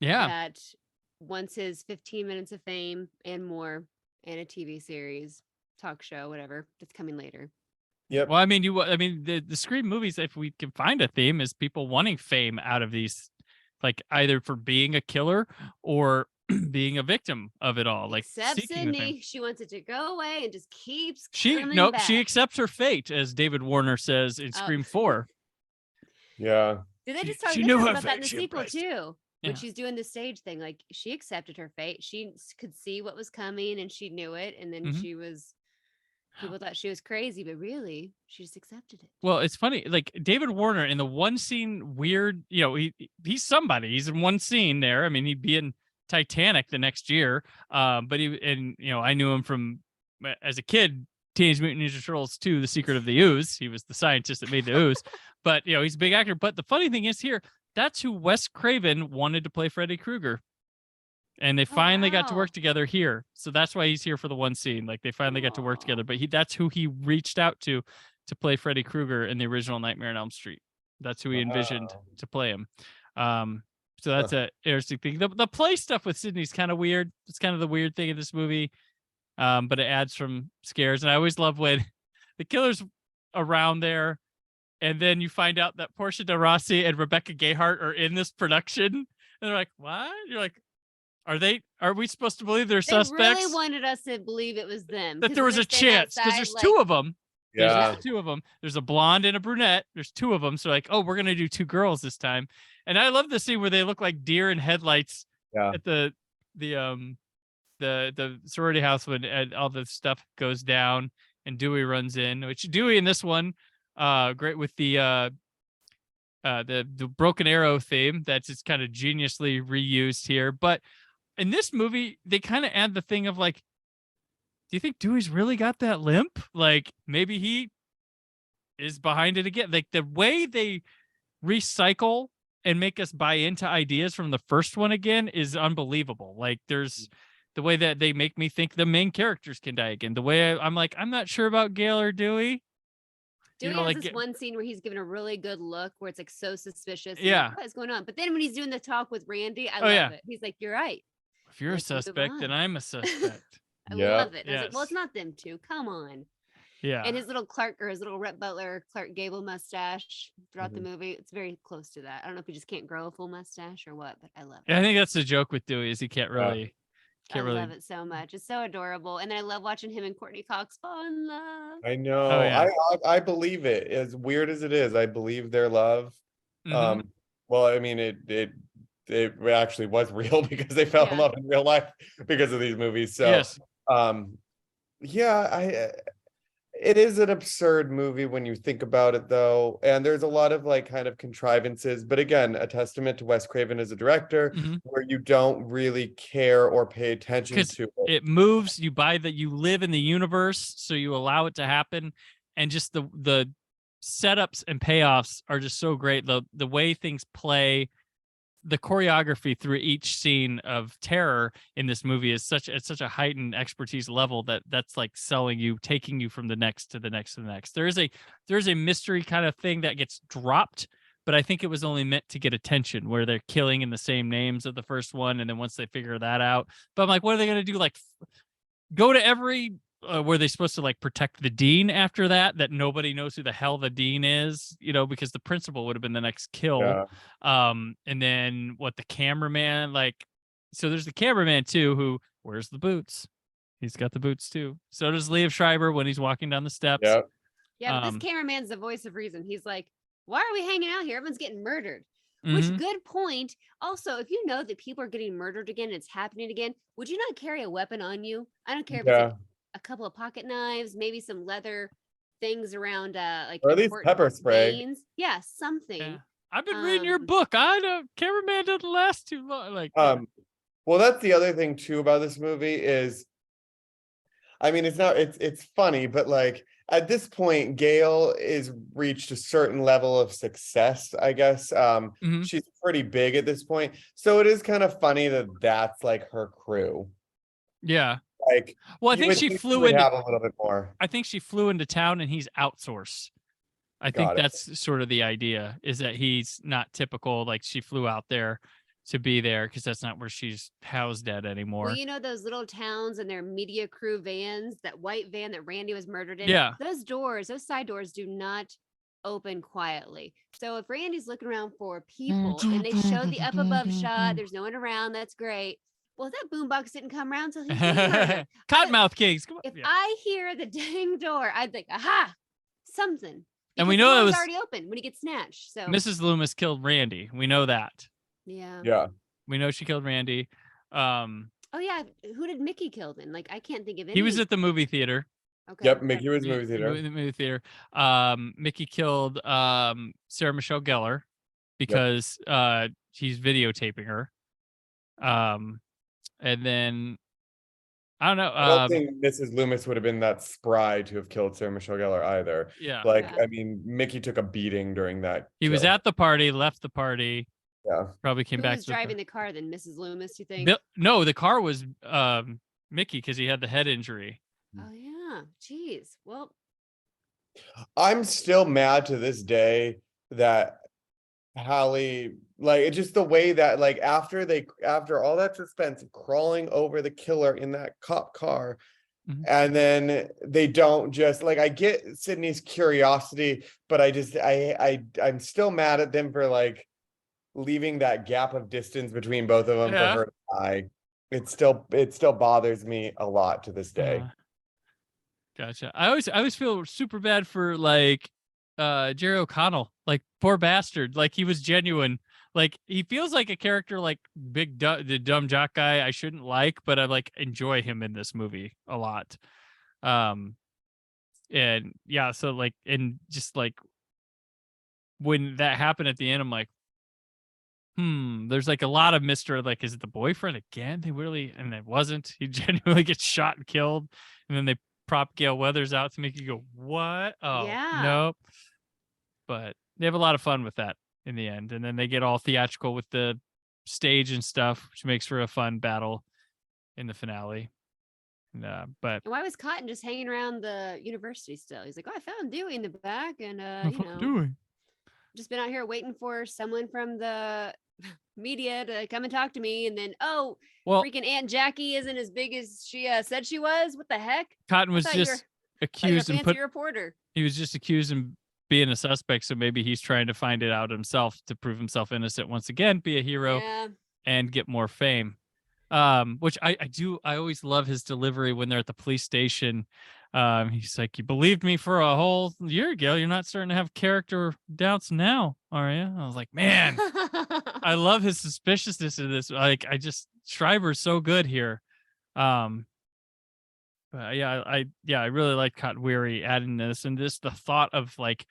that wants his 15 minutes of fame and more, and a TV series, talk show, whatever that's coming later.
Yep.
Well, I mean, the Scream movies, if we can find a theme, is people wanting fame out of these, like either for being a killer or being a victim of it all. Like
except Sydney, she wants it to go away and just keeps coming back.
She accepts her fate, as David Warner says in Scream 4.
Yeah.
Did they just talk about that in the sequel too? When she's doing the stage thing, like she accepted her fate. She could see what was coming and she knew it. And then people thought she was crazy, but really she just accepted it.
Well, it's funny. Like David Warner in the one scene, weird, he's somebody. He's in one scene there. I mean, he'd be in Titanic the next year. But I knew him from as a kid, Teenage Mutant Ninja Turtles 2, The Secret of the Ooze. He was the scientist that made the ooze. But he's a big actor. But the funny thing is here, that's who Wes Craven wanted to play Freddy Krueger. And they finally got to work together here. So that's why he's here for the one scene. Like they finally got to work together. But that's who he reached out to play Freddy Krueger in the original Nightmare on Elm Street. That's who he envisioned to play him. So that's an interesting thing. The play stuff with Sydney's kind of weird. It's kind of the weird thing in this movie. But it adds some scares. And I always love when the killer's around there, and then you find out that Portia de Rossi and Rebecca Gayheart are in this production. And they're like, what? You're like, are we supposed to believe they're suspects?
They really wanted us to believe it was them.
That there was a chance, because there's two of them.
Yeah.
There's two of them. There's a blonde and a brunette. There's two of them. So like, oh, we're going to do two girls this time. And I love the scene where they look like deer in headlights at the sorority house when all the stuff goes down and Dewey runs in, which Dewey in this one, great with the Broken Arrow theme that's just kind of geniusly reused here. But in this movie, they kind of add the thing of like, do you think Dewey's really got that limp? Like maybe he is behind it again. Like the way they recycle and make us buy into ideas from the first one again is unbelievable. Like there's the way that they make me think the main characters can die again. The way I'm like, I'm not sure about Gail or Dewey.
Dewey has this one scene where he's given a really good look where it's like so suspicious.
Yeah.
Like, what is going on? But then when he's doing the talk with Randy, I love it. He's like, you're right.
If you're a suspect, then I'm a suspect.
I love it. I was like, well, it's not them two. Come on.
Yeah.
And his little Rhett Butler, Clark Gable mustache throughout the movie. It's very close to that. I don't know if he just can't grow a full mustache or what, but I love it.
I think that's the joke with Dewey is he can't really.
I love it so much. It's so adorable. And then I love watching him and Courtney Cox fall in love.
I know. I believe it. As weird as it is, I believe their love. Well, I mean, it actually was real because they fell in love in real life because of these movies. So, It is an absurd movie when you think about it, though, and there's a lot of like kind of contrivances, but again, a testament to Wes Craven as a director, where you don't really care or pay attention
Because
to it.
it moves, you live in the universe, so you allow it to happen, and just the setups and payoffs are just so great. The way things play, the choreography through each scene of terror in this movie is such a heightened expertise level that's like selling you, taking you from the next to the next to the next. There's a mystery kind of thing that gets dropped, but I think it was only meant to get attention, where they're killing in the same names of the first one, and then once they figure that out, but I'm like, what are they gonna do? Like, go to every were they supposed to like protect the dean after that nobody knows who the hell the dean is, because the principal would have been the next kill.
Yeah.
And then what, the cameraman, like, so there's the cameraman too, who wears the boots. He's got the boots too. So does Liev Schreiber when he's walking down the steps.
Yep.
Yeah, but this cameraman's the voice of reason. He's like, why are we hanging out here? Everyone's getting murdered. Which, good point. Also, if you know that people are getting murdered again, and it's happening again, would you not carry a weapon on you? I don't care if it's like a couple of pocket knives, maybe some leather things around like
or at least pepper spray.
veins. Yeah, something.
Yeah. I've been reading your book. I know cameraman doesn't last too long. Like,
well, that's the other thing too about this movie is, I mean, it's funny, but like at this point, Gail is reached a certain level of success, I guess. She's pretty big at this point. So it is kind of funny that that's like her crew.
Yeah.
Like,
well, I think she flew
into have a little bit more.
I think she flew into town and he's outsourced. I think that's sort of the idea, is that he's not typical. Like, she flew out there to be there because that's not where she's housed at anymore.
Well, you know those little towns and their media crew vans, that white van that Randy was murdered in?
Yeah.
Those side doors do not open quietly. So if Randy's looking around for people and they show the up above shot, there's no one around, that's great. Well, that boombox didn't come around till he came.
Cottonmouth Kings. Come on.
If I hear the dang door, I'd think, aha, something.
And we know it was
already open when he gets snatched. So
Mrs. Loomis killed Randy. We know that.
Yeah.
We know she killed Randy.
Oh yeah, who did Mickey kill then? Like, I can't think of any.
He was at the movie theater.
Okay.
Yep, Mickey was movie theater.
Movie theater. Mickey killed Sarah Michelle Gellar because he's videotaping her. And then I don't know.
I don't think Mrs. Loomis would have been that spry to have killed Sarah Michelle Gellar either.
Yeah.
I mean, Mickey took a beating during that.
He was at the party, left the party.
Yeah.
Probably came back.
Who was driving the car then? Mrs. Loomis, you think?
No, the car was Mickey because he had the head injury.
Oh yeah. Jeez. Well,
I'm still mad to this day that Hallie, like, it's just the way that, like, after all that suspense of crawling over the killer in that cop car, and then they don't just, like, I get Sydney's curiosity, but I'm still mad at them for like leaving that gap of distance between both of them for her to die. It still bothers me a lot to this day.
Gotcha. I always feel super bad for like Jerry O'Connell, like, poor bastard. Like, he was genuine. Like, he feels like a character like the dumb jock guy I shouldn't like, but I like enjoy him in this movie a lot. And yeah, so like, and just like when that happened at the end, I'm like, there's like a lot of Mr. Like, is it the boyfriend again? And it wasn't. He genuinely gets shot and killed, and then they prop Gail Weathers out to make you go, what? Oh,
yeah.
Nope. But they have a lot of fun with that in the end. And then they get all theatrical with the stage and stuff, which makes for a fun battle in the finale. But
and why was Cotton just hanging around the university still? He's like, oh, I found Dewey in the back, and just been out here waiting for someone from the media to come and talk to me, and then freaking Aunt Jackie isn't as big as she said she was. What the heck?
Cotton was just accused and
reporter.
He was just accused and being a suspect, so maybe he's trying to find it out himself to prove himself innocent once again, be a hero, and get more fame. Which I always love his delivery when they're at the police station. He's like, you believed me for a whole year, Gail. You're not starting to have character doubts now, are you? I was like, man, I love his suspiciousness in this. Like, Schreiber's so good here. Yeah, I really like Cotton Weary adding this, and just the thought of like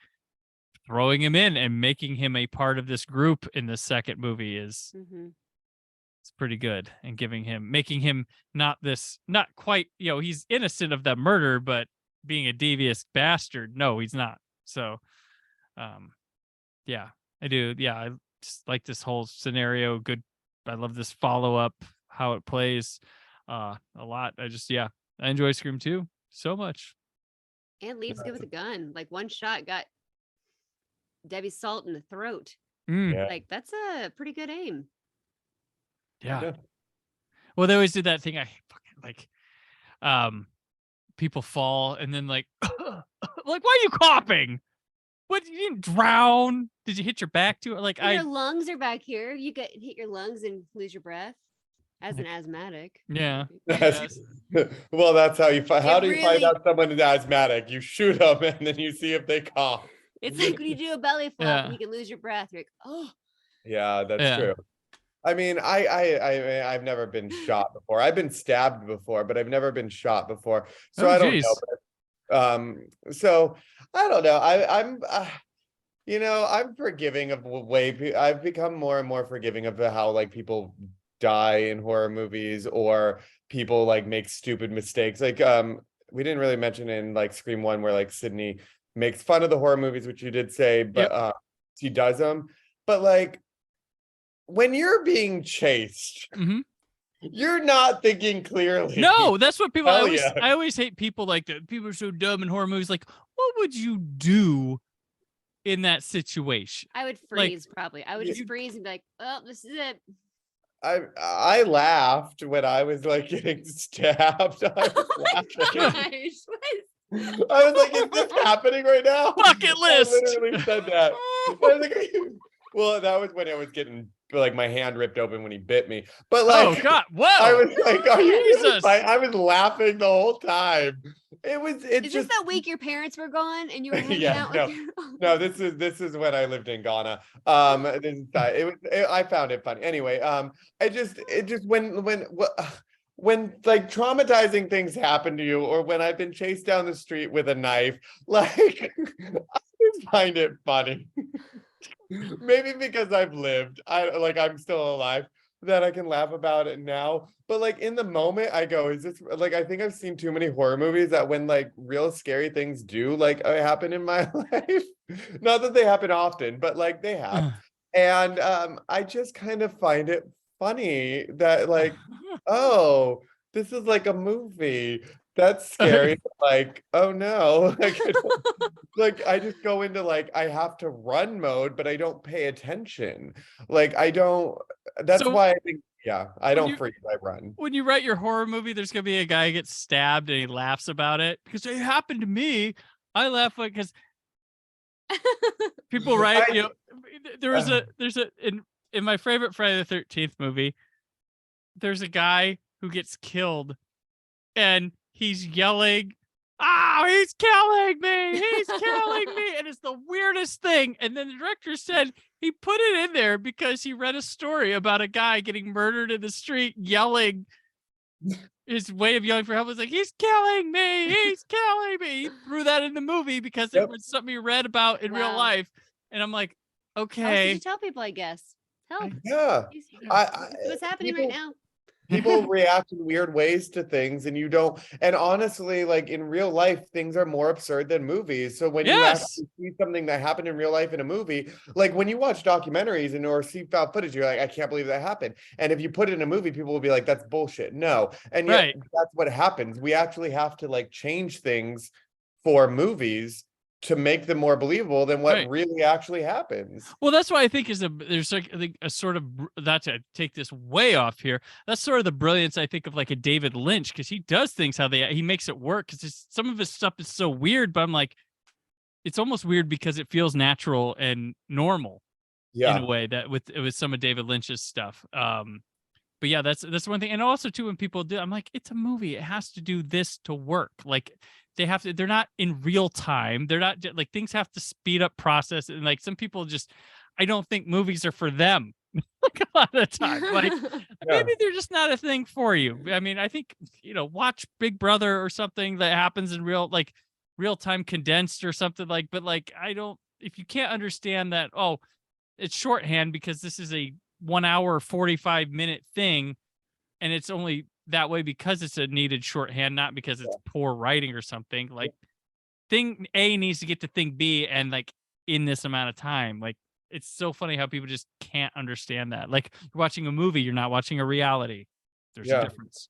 throwing him in and making him a part of this group in the second movie is
Mm-hmm.
it's pretty good, and making him not quite, he's innocent of that murder, but being a devious bastard. No, he's not. So, yeah, I do. Yeah, I just like this whole scenario. Good. I love this follow up, how it plays, a lot. I enjoy Scream 2 so much.
And Leaves good with a gun. Like one shot got Debbie Salt in the throat.
Mm,
Yeah.
Like that's a pretty good aim.
yeah.
Yeah.
Well, they always did that thing. I fucking like, people fall and then like, like, why are you coughing? What, you didn't drown? Did you hit your back to it? Like,
Your lungs are back here. You get hit your lungs and lose your breath. As an asthmatic.
yeah.
That's- well, that's how you find. How do you find
really-
out someone is asthmatic? You shoot them and then you see if they cough.
It's like when you do a belly flop
Yeah.
and you can lose your breath. You're like, oh.
Yeah, that's
Yeah.
true. I mean, I've never been shot before. I've been stabbed before, but I've never been shot before. So
Oh,
I don't
geez.
know. So I don't know. I'm forgiving of I've become more and more forgiving of how like people die in horror movies, or people like make stupid mistakes. Like we didn't really mention in like Scream 1 where like Sydney makes fun of the horror movies, which you did say, but she does them. But like when you're being chased,
Mhm.
you're not thinking clearly.
No, that's what people.
Hell yeah.
I always hate people like that. People are so dumb in horror movies. Like, what would you do in that situation?
I would
Like,
freeze probably. I would just freeze and be like, well, this is it.
I laughed when I was like getting stabbed. I was laughing.
Gosh,
I was like, is this happening right now?
Bucket list.
I literally said that. I was like, well, that was when I was getting like my hand ripped open when he bit me. But like,
Oh God! Whoa!
I was like, are you really
Jesus.
fine? I was laughing the whole time. It's
is
just
this that week your parents were gone and you were hanging
Yeah,
out
no.
with your
no, this is when I lived in Ghana. I found it funny. Anyway, it just when like traumatizing things happen to you, or when I've been chased down the street with a knife, like I just find it funny. Maybe because I've lived, I'm still alive, that I can laugh about it now. But like in the moment, I go, is this like, I think I've seen too many horror movies that when like real scary things do like happen in my life, not that they happen often, but like they have. And I just kind of find it funny that like, oh, this is like a movie. That's scary. Like, oh no. Like I just go into like I have to run mode, but I don't pay attention. Like I don't. That's
So,
why I think I don't
you-
freeze. I run.
When you write your horror movie, there's gonna be a guy who gets stabbed and he laughs about it because it happened to me. I laugh because people write. There's a in my favorite Friday the 13th movie. There's a guy who gets killed, and he's yelling, "Oh, he's killing me! He's killing me!" And it's the weirdest thing. And then the director said he put it in there because he read a story about a guy getting murdered in the street, yelling. His way of yelling for help was like, "He's killing me! He's killing me!" He threw that in the movie because it was something he read about in real
Wow.
life. And I'm like,
How else did
okay.
you tell people, I guess? Help.
Yeah.
This is
I
what's happening
people-
right now.
People react in weird ways to things, and you don't. And honestly, like in real life, things are more absurd than movies. So when you
Yes.
actually see something that happened in real life in a movie, like when you watch documentaries and or see found footage, you're like, I can't believe that happened. And if you put it in a movie, people will be like, that's bullshit. No. And yet
Right.
that's what happens. We actually have to like change things for movies to make them more believable than what
Right.
really actually happens.
Well, that's why I think there's like I think a sort of, not to take this way off here. That's sort of the brilliance I think of like a David Lynch, because he does things how he makes it work. Because some of his stuff is so weird, but I'm like, it's almost weird because it feels natural and normal in
Yeah.
a way that with some of David Lynch's stuff. But yeah, that's one thing. And also too, when people do, I'm like, it's a movie. It has to do this to work. Like they're not in real time. They're not like, things have to speed up process. And like some people just, I don't think movies are for them. like a lot of the time. Like
Yeah.
maybe they're just not a thing for you. I mean, I think, watch Big Brother or something that happens in real time condensed or something but like, if you can't understand that, oh, it's shorthand because this is a 1 hour, 45-minute thing. And it's only that way because it's a needed shorthand, not because it's poor writing or something. Like thing A needs to get to thing B and like in this amount of time. Like it's so funny how people just can't understand that. Like you're watching a movie, you're not watching a reality. There's a
Yeah.
difference.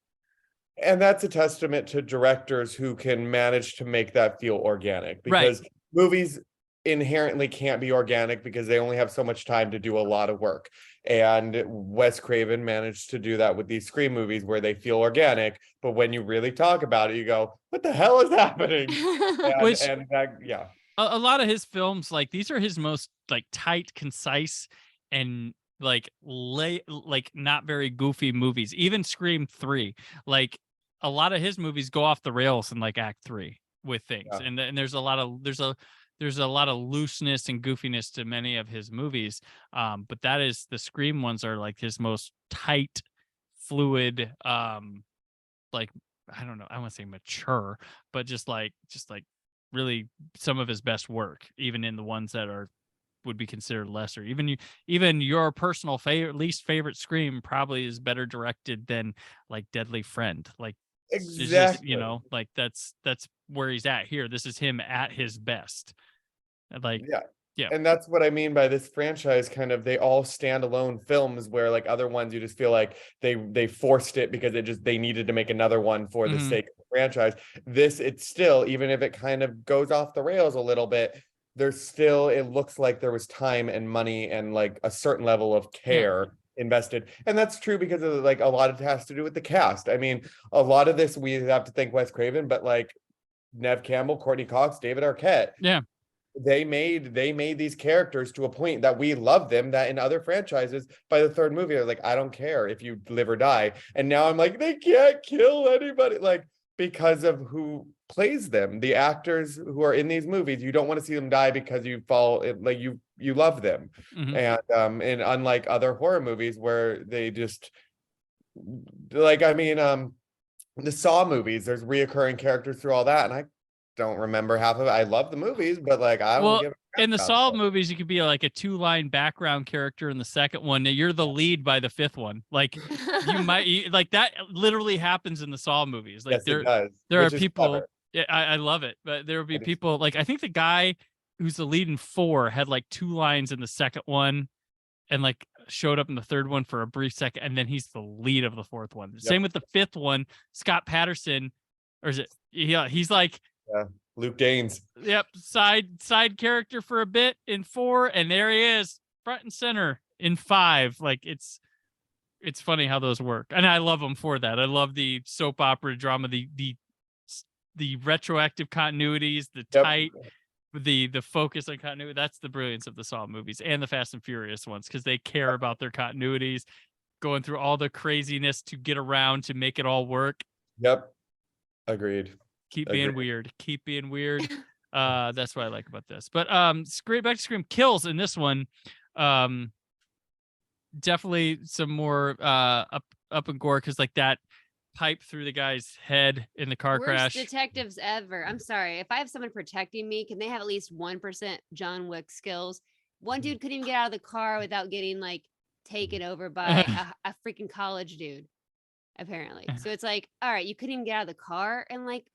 And that's a testament to directors who can manage to make that feel organic, because movies inherently can't be organic because they only have so much time to do a lot of work. And Wes Craven managed to do that with these Scream movies where they feel organic, but when you really talk about it, you go, what the hell is happening?
A lot of his films, like these are his most like tight, concise, and like not very goofy movies. Even Scream 3, like a lot of his movies go off the rails in like Act 3 with things, and there's a lot of looseness and goofiness to many of his movies. But the Scream ones are like his most tight, fluid, like I don't know, I want to say mature, but just like really some of his best work, even in the ones that would be considered lesser. Even your personal least favorite Scream probably is better directed than like Deadly Friend. Like
Exactly.
it's just, like that's where he's at here. This is him at his best. Like yeah.
And that's what I mean by this franchise, kind of, they all stand alone films where like other ones you just feel like they forced it because they needed to make another one for the sake of the franchise. It's still, even if it kind of goes off the rails a little bit, it looks like there was time and money and like a certain level of care invested. And that's true because of like a lot of it has to do with the cast. I mean, a lot of this we have to thank Wes Craven, but like Nev Campbell, Courtney Cox, David Arquette.
Yeah.
They made these characters to a point that we love them, that in other franchises by the third movie they're like, I don't care if you live or die. And now I'm like, they can't kill anybody, like, because of who plays them. The actors who are in these movies, you don't want to see them die because you you love them. And unlike other horror movies where they just like, I mean, the Saw movies, there's reoccurring characters through all that, and I don't remember half of it. I love the movies, but like I don't give a crap
in the
about
Saw
it.
movies, you could be like a 2-line background character in the second one. You're the lead by the fifth one. Like like that literally happens in the Saw movies. Like
Yes, it does.
there are
Which is
people.
clever.
Yeah, I love it. But there will be people like, I think the guy who's the lead in 4 had like 2 lines in the second one and like showed up in the third one for a brief second, and then he's the lead of the fourth one. Same with the fifth one, Scott Patterson, or is it? Yeah, he's like
Luke Danes.
Yep, side character for a bit in 4, and there he is, front and center in 5. Like it's funny how those work, and I love them for that. I love the soap opera drama, the retroactive continuities, the tight, the focus on continuity. That's the brilliance of the Saw movies and the Fast and Furious ones, because they care about their continuities, going through all the craziness to get around to make it all work.
Yep, agreed.
Keep being weird. That's what I like about this. But back to Scream kills in this one. Definitely some more up and gore, because like that pipe through the guy's head in the car crash.
Worst detectives ever. I'm sorry. If I have someone protecting me, can they have at least 1% John Wick skills? One dude couldn't even get out of the car without getting like taken over by a freaking college dude, apparently. So it's like, all right, you couldn't even get out of the car and like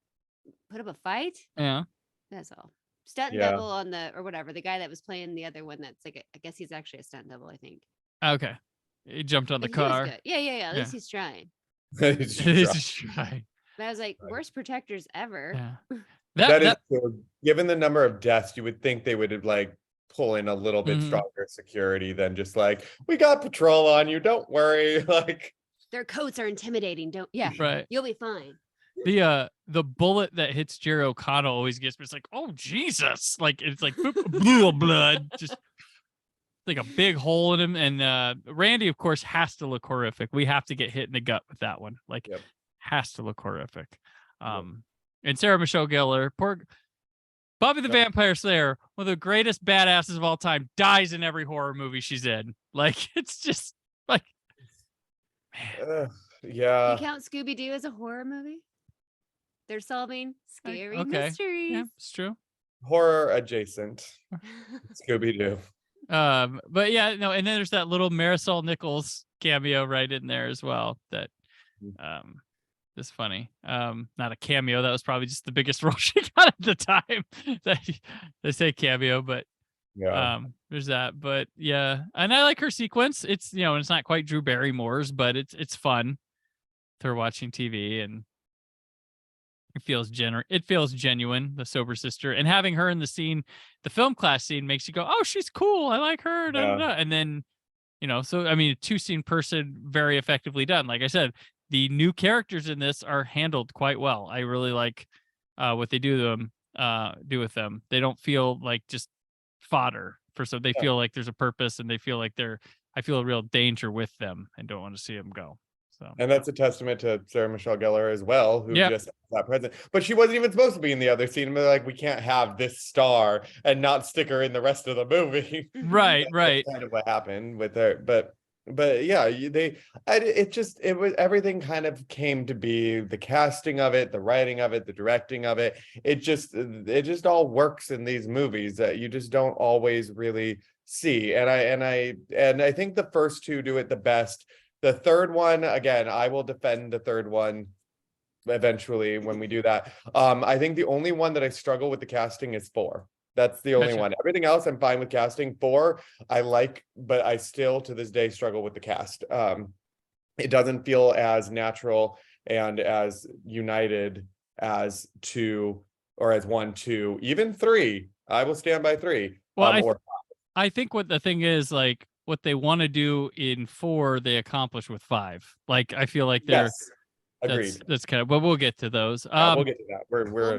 put up a fight.
Yeah,
that's all. Stunt double on or whatever, the guy that was playing the other one, that's like I guess he's actually a stunt double, I think.
Okay, he jumped on the car.
Yeah, at least he's trying.
He's trying.
But I was like, worst protectors ever.
Yeah.
That is true. Given the number of deaths, you would think they would like pull in a little bit stronger security than just like, we got patrol on you, don't worry. Like
their coats are intimidating.
Right.
You'll be fine.
The bullet that hits Jerry O'Connell always gets me. It's like, oh Jesus! Like it's like blood, just like a big hole in him. And Randy, of course, has to look horrific. We have to get hit in the gut with that one. Like, has to look horrific. And Sarah Michelle Gellar, Buffy the Vampire Slayer, one of the greatest badasses of all time, dies in every horror movie she's in. Like, it's just like, man.
Do
Yeah.
you count Scooby-Doo as a horror movie? They're solving scary
Okay.
mysteries.
Yeah, it's true.
Horror adjacent. Scooby-Doo.
But yeah, no, and then there's that little Marisol Nichols cameo right in there as well. That is funny. Not a cameo, that was probably just the biggest role she got at the time. They say cameo, but
Yeah.
there's that. But yeah, and I like her sequence. It's, you know, it's not quite Drew Barrymore's, but it's fun. Her watching TV, and it feels genuine, the sober sister, and having her in the scene, the film class scene, makes you go, oh, she's cool, I like her. Da, da, da. And then, you know, so I mean, a 2-scene person, very effectively done. Like I said, the new characters in this are handled quite well. I really like what they do with them. They don't feel like just fodder for some. They feel like there's a purpose, and they feel like I feel a real danger with them and don't want to see them go. So.
And that's a testament to Sarah Michelle Gellar as well, who just has that present. But she wasn't even supposed to be in the other scene. And they're like, we can't have this star and not stick her in the rest of the movie.
Right.
That's kind of what happened with her. But yeah, it was, everything kind of came to be, the casting of it, the writing of it, the directing of it. It just all works in these movies that you just don't always really see. And I think the first two do it the best. The third one, again, I will defend the third one eventually when we do that. I think the only one that I struggle with the casting is 4. That's the only one. Everything else I'm fine with casting. 4 I like, but I still to this day struggle with the cast. It doesn't feel as natural and as united as 2 or as 1, 2, even 3. I will stand by 3.
Well, I think what the thing is, like, what they want to do in 4, they accomplish with 5. Like, I feel like they're
agreed.
That's kind of, but we'll get to those.
We'll get to that. We're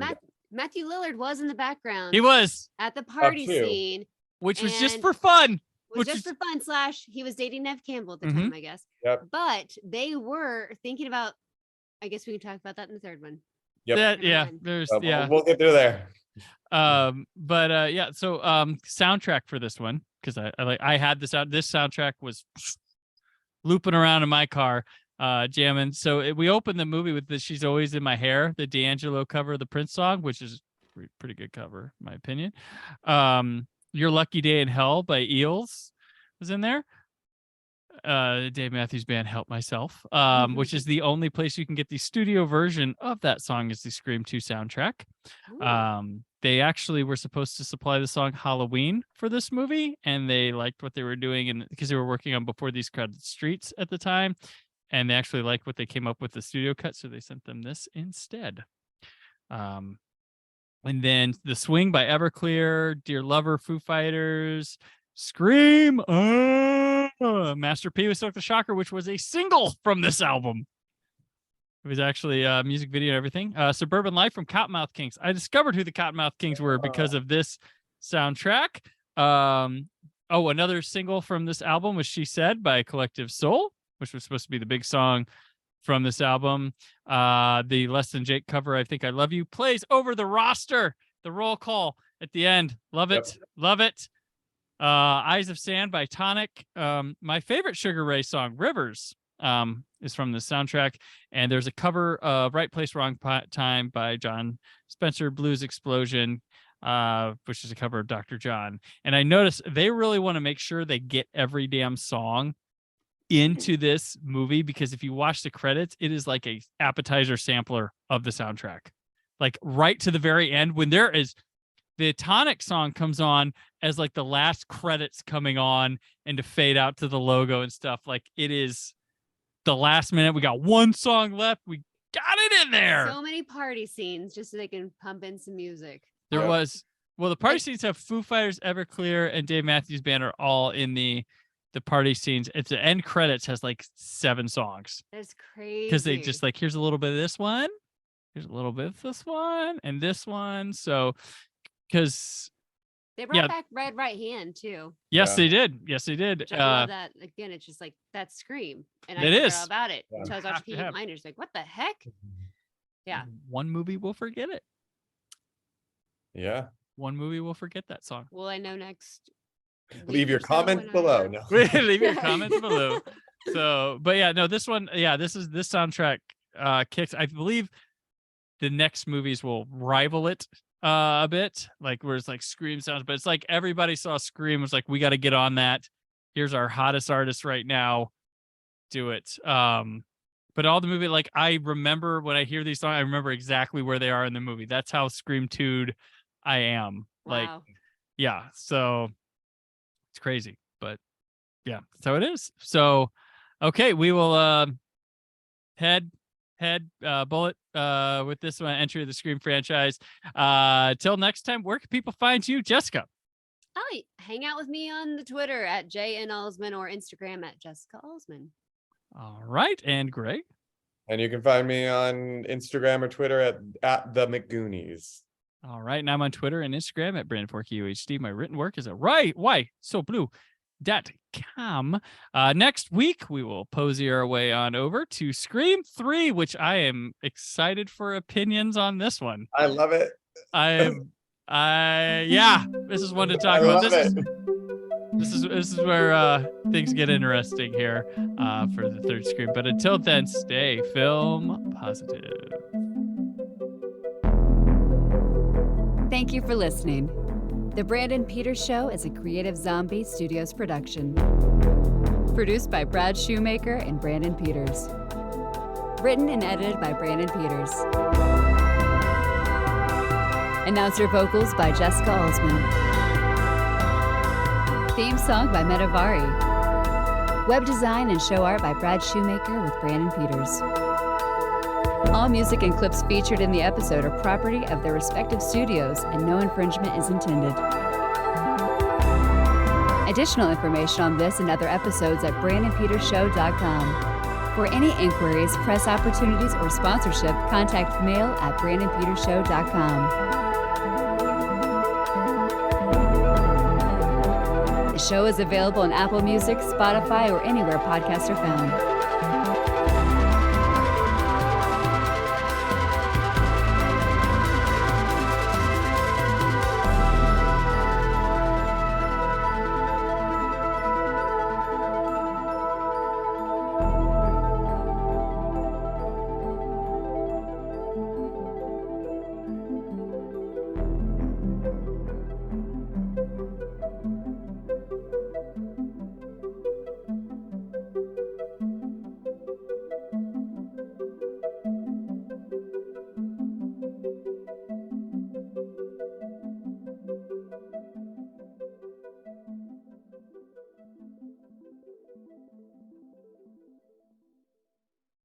Matthew Lillard was in the background.
He was
at the party scene,
which was just for fun.
For fun. / he was dating Nev Campbell at the time, I guess.
Yep.
But they were thinking about. I guess we can talk about that in the third one.
Yep.
We'll
get through there.
So soundtrack for this one, because I had this soundtrack was looping around in my car, jamming. So we opened the movie with the She's Always in My Hair, the D'Angelo cover of the Prince song, which is a pretty good cover in my opinion. Your Lucky Day in Hell by Eels was in there. Dave Matthews Band, Help Myself, which is the only place you can get the studio version of that song, is the Scream 2 soundtrack. They actually were supposed to supply the song Halloween for this movie, and they liked what they were doing, and because they were working on Before These Crowded Streets at the time, and they actually liked what they came up with the studio cut, so they sent them this instead. And then The Swing by Everclear, Dear Lover, Foo Fighters, Scream, Master P with Silk the Shocker, which was a single from this album. It was actually a music video and everything. Suburban Life from Cottonmouth Kings. I discovered who the Cottonmouth Kings were because of this soundtrack. Another single from this album was She Said by Collective Soul, which was supposed to be the big song from this album. The Less Than Jake cover, I Think I Love You, plays over the roster, the roll call at the end. Love it. Love it. Eyes of Sand by Tonic. My favorite Sugar Ray song, Rivers, is from the soundtrack, and there's a cover of Right Place Wrong Time by John Spencer, Blues Explosion, which is a cover of Dr. John. And I noticed they really want to make sure they get every damn song into this movie, because if you watch the credits, it is like a appetizer sampler of the soundtrack, like right to the very end when there is the Tonic song comes on as like the last credits coming on and to fade out to the logo and stuff. Like, it is the last minute. We got one song left. We got it in there.
So many party scenes just so they can pump in some music.
There was, the party scenes have Foo Fighters, Everclear, and Dave Matthews Band are all in the party scenes. It's the end credits has like 7 songs.
That's crazy.
Because they just like, here's a little bit of this one, here's a little bit of this one, and this one. So, because
they brought back Red Right Hand too.
Yes, they did. Yes, they did.
Which I love that. Again, it's just like that Scream, and I
it is
all about it. So I was watching Peaky Blinders, like, what the heck? Yeah.
One movie will forget it.
Yeah.
one movie will forget that song.
Will I know next?
Leave
week
your
or so
comments
when
below. No.
Leave your comments below. So, but yeah, no, this one, this soundtrack kicks. I believe the next movies will rival it a bit, like where it's like Scream sounds, but it's like everybody saw Scream, was like, we got to get on that. Here's our hottest artist right now. Do it. But all the movie, like I remember when I hear these songs, I remember exactly where they are in the movie. That's how Scream 2'd I am. Like,
Wow.
yeah. So it's crazy, but yeah, so it is. So, okay, we will head bullet with this one, entry of the Scream franchise. Till next time, where can people find you, Jessica?
Oh, hang out with me on the Twitter at JN Alsman or Instagram at Jessica Alsman.
All right, and Greg.
And you can find me on Instagram or Twitter at the McGoonies.
All right, and I'm on Twitter and Instagram at BrandonForkyUHD. My written work is at whysoblue.com. Next week, we will posy our way on over to Scream 3, which I am excited for opinions on this one.
I love it.
This is one to talk about. This is where things get interesting here for the third Scream. But until then, stay film positive.
Thank you for listening. The Brandon Peters Show is a Creative Zombie Studios production. Produced by Brad Shoemaker and Brandon Peters. Written and edited by Brandon Peters. Announcer vocals by Jessica Alsman. Theme song by Metavari. Web design and show art by Brad Shoemaker with Brandon Peters. All music and clips featured in the episode are property of their respective studios, and no infringement is intended. Additional information on this and other episodes at BrandonPetersShow.com. For any inquiries, press opportunities, or sponsorship, contact mail at BrandonPetersShow.com. The show is available on Apple Music, Spotify, or anywhere podcasts are found.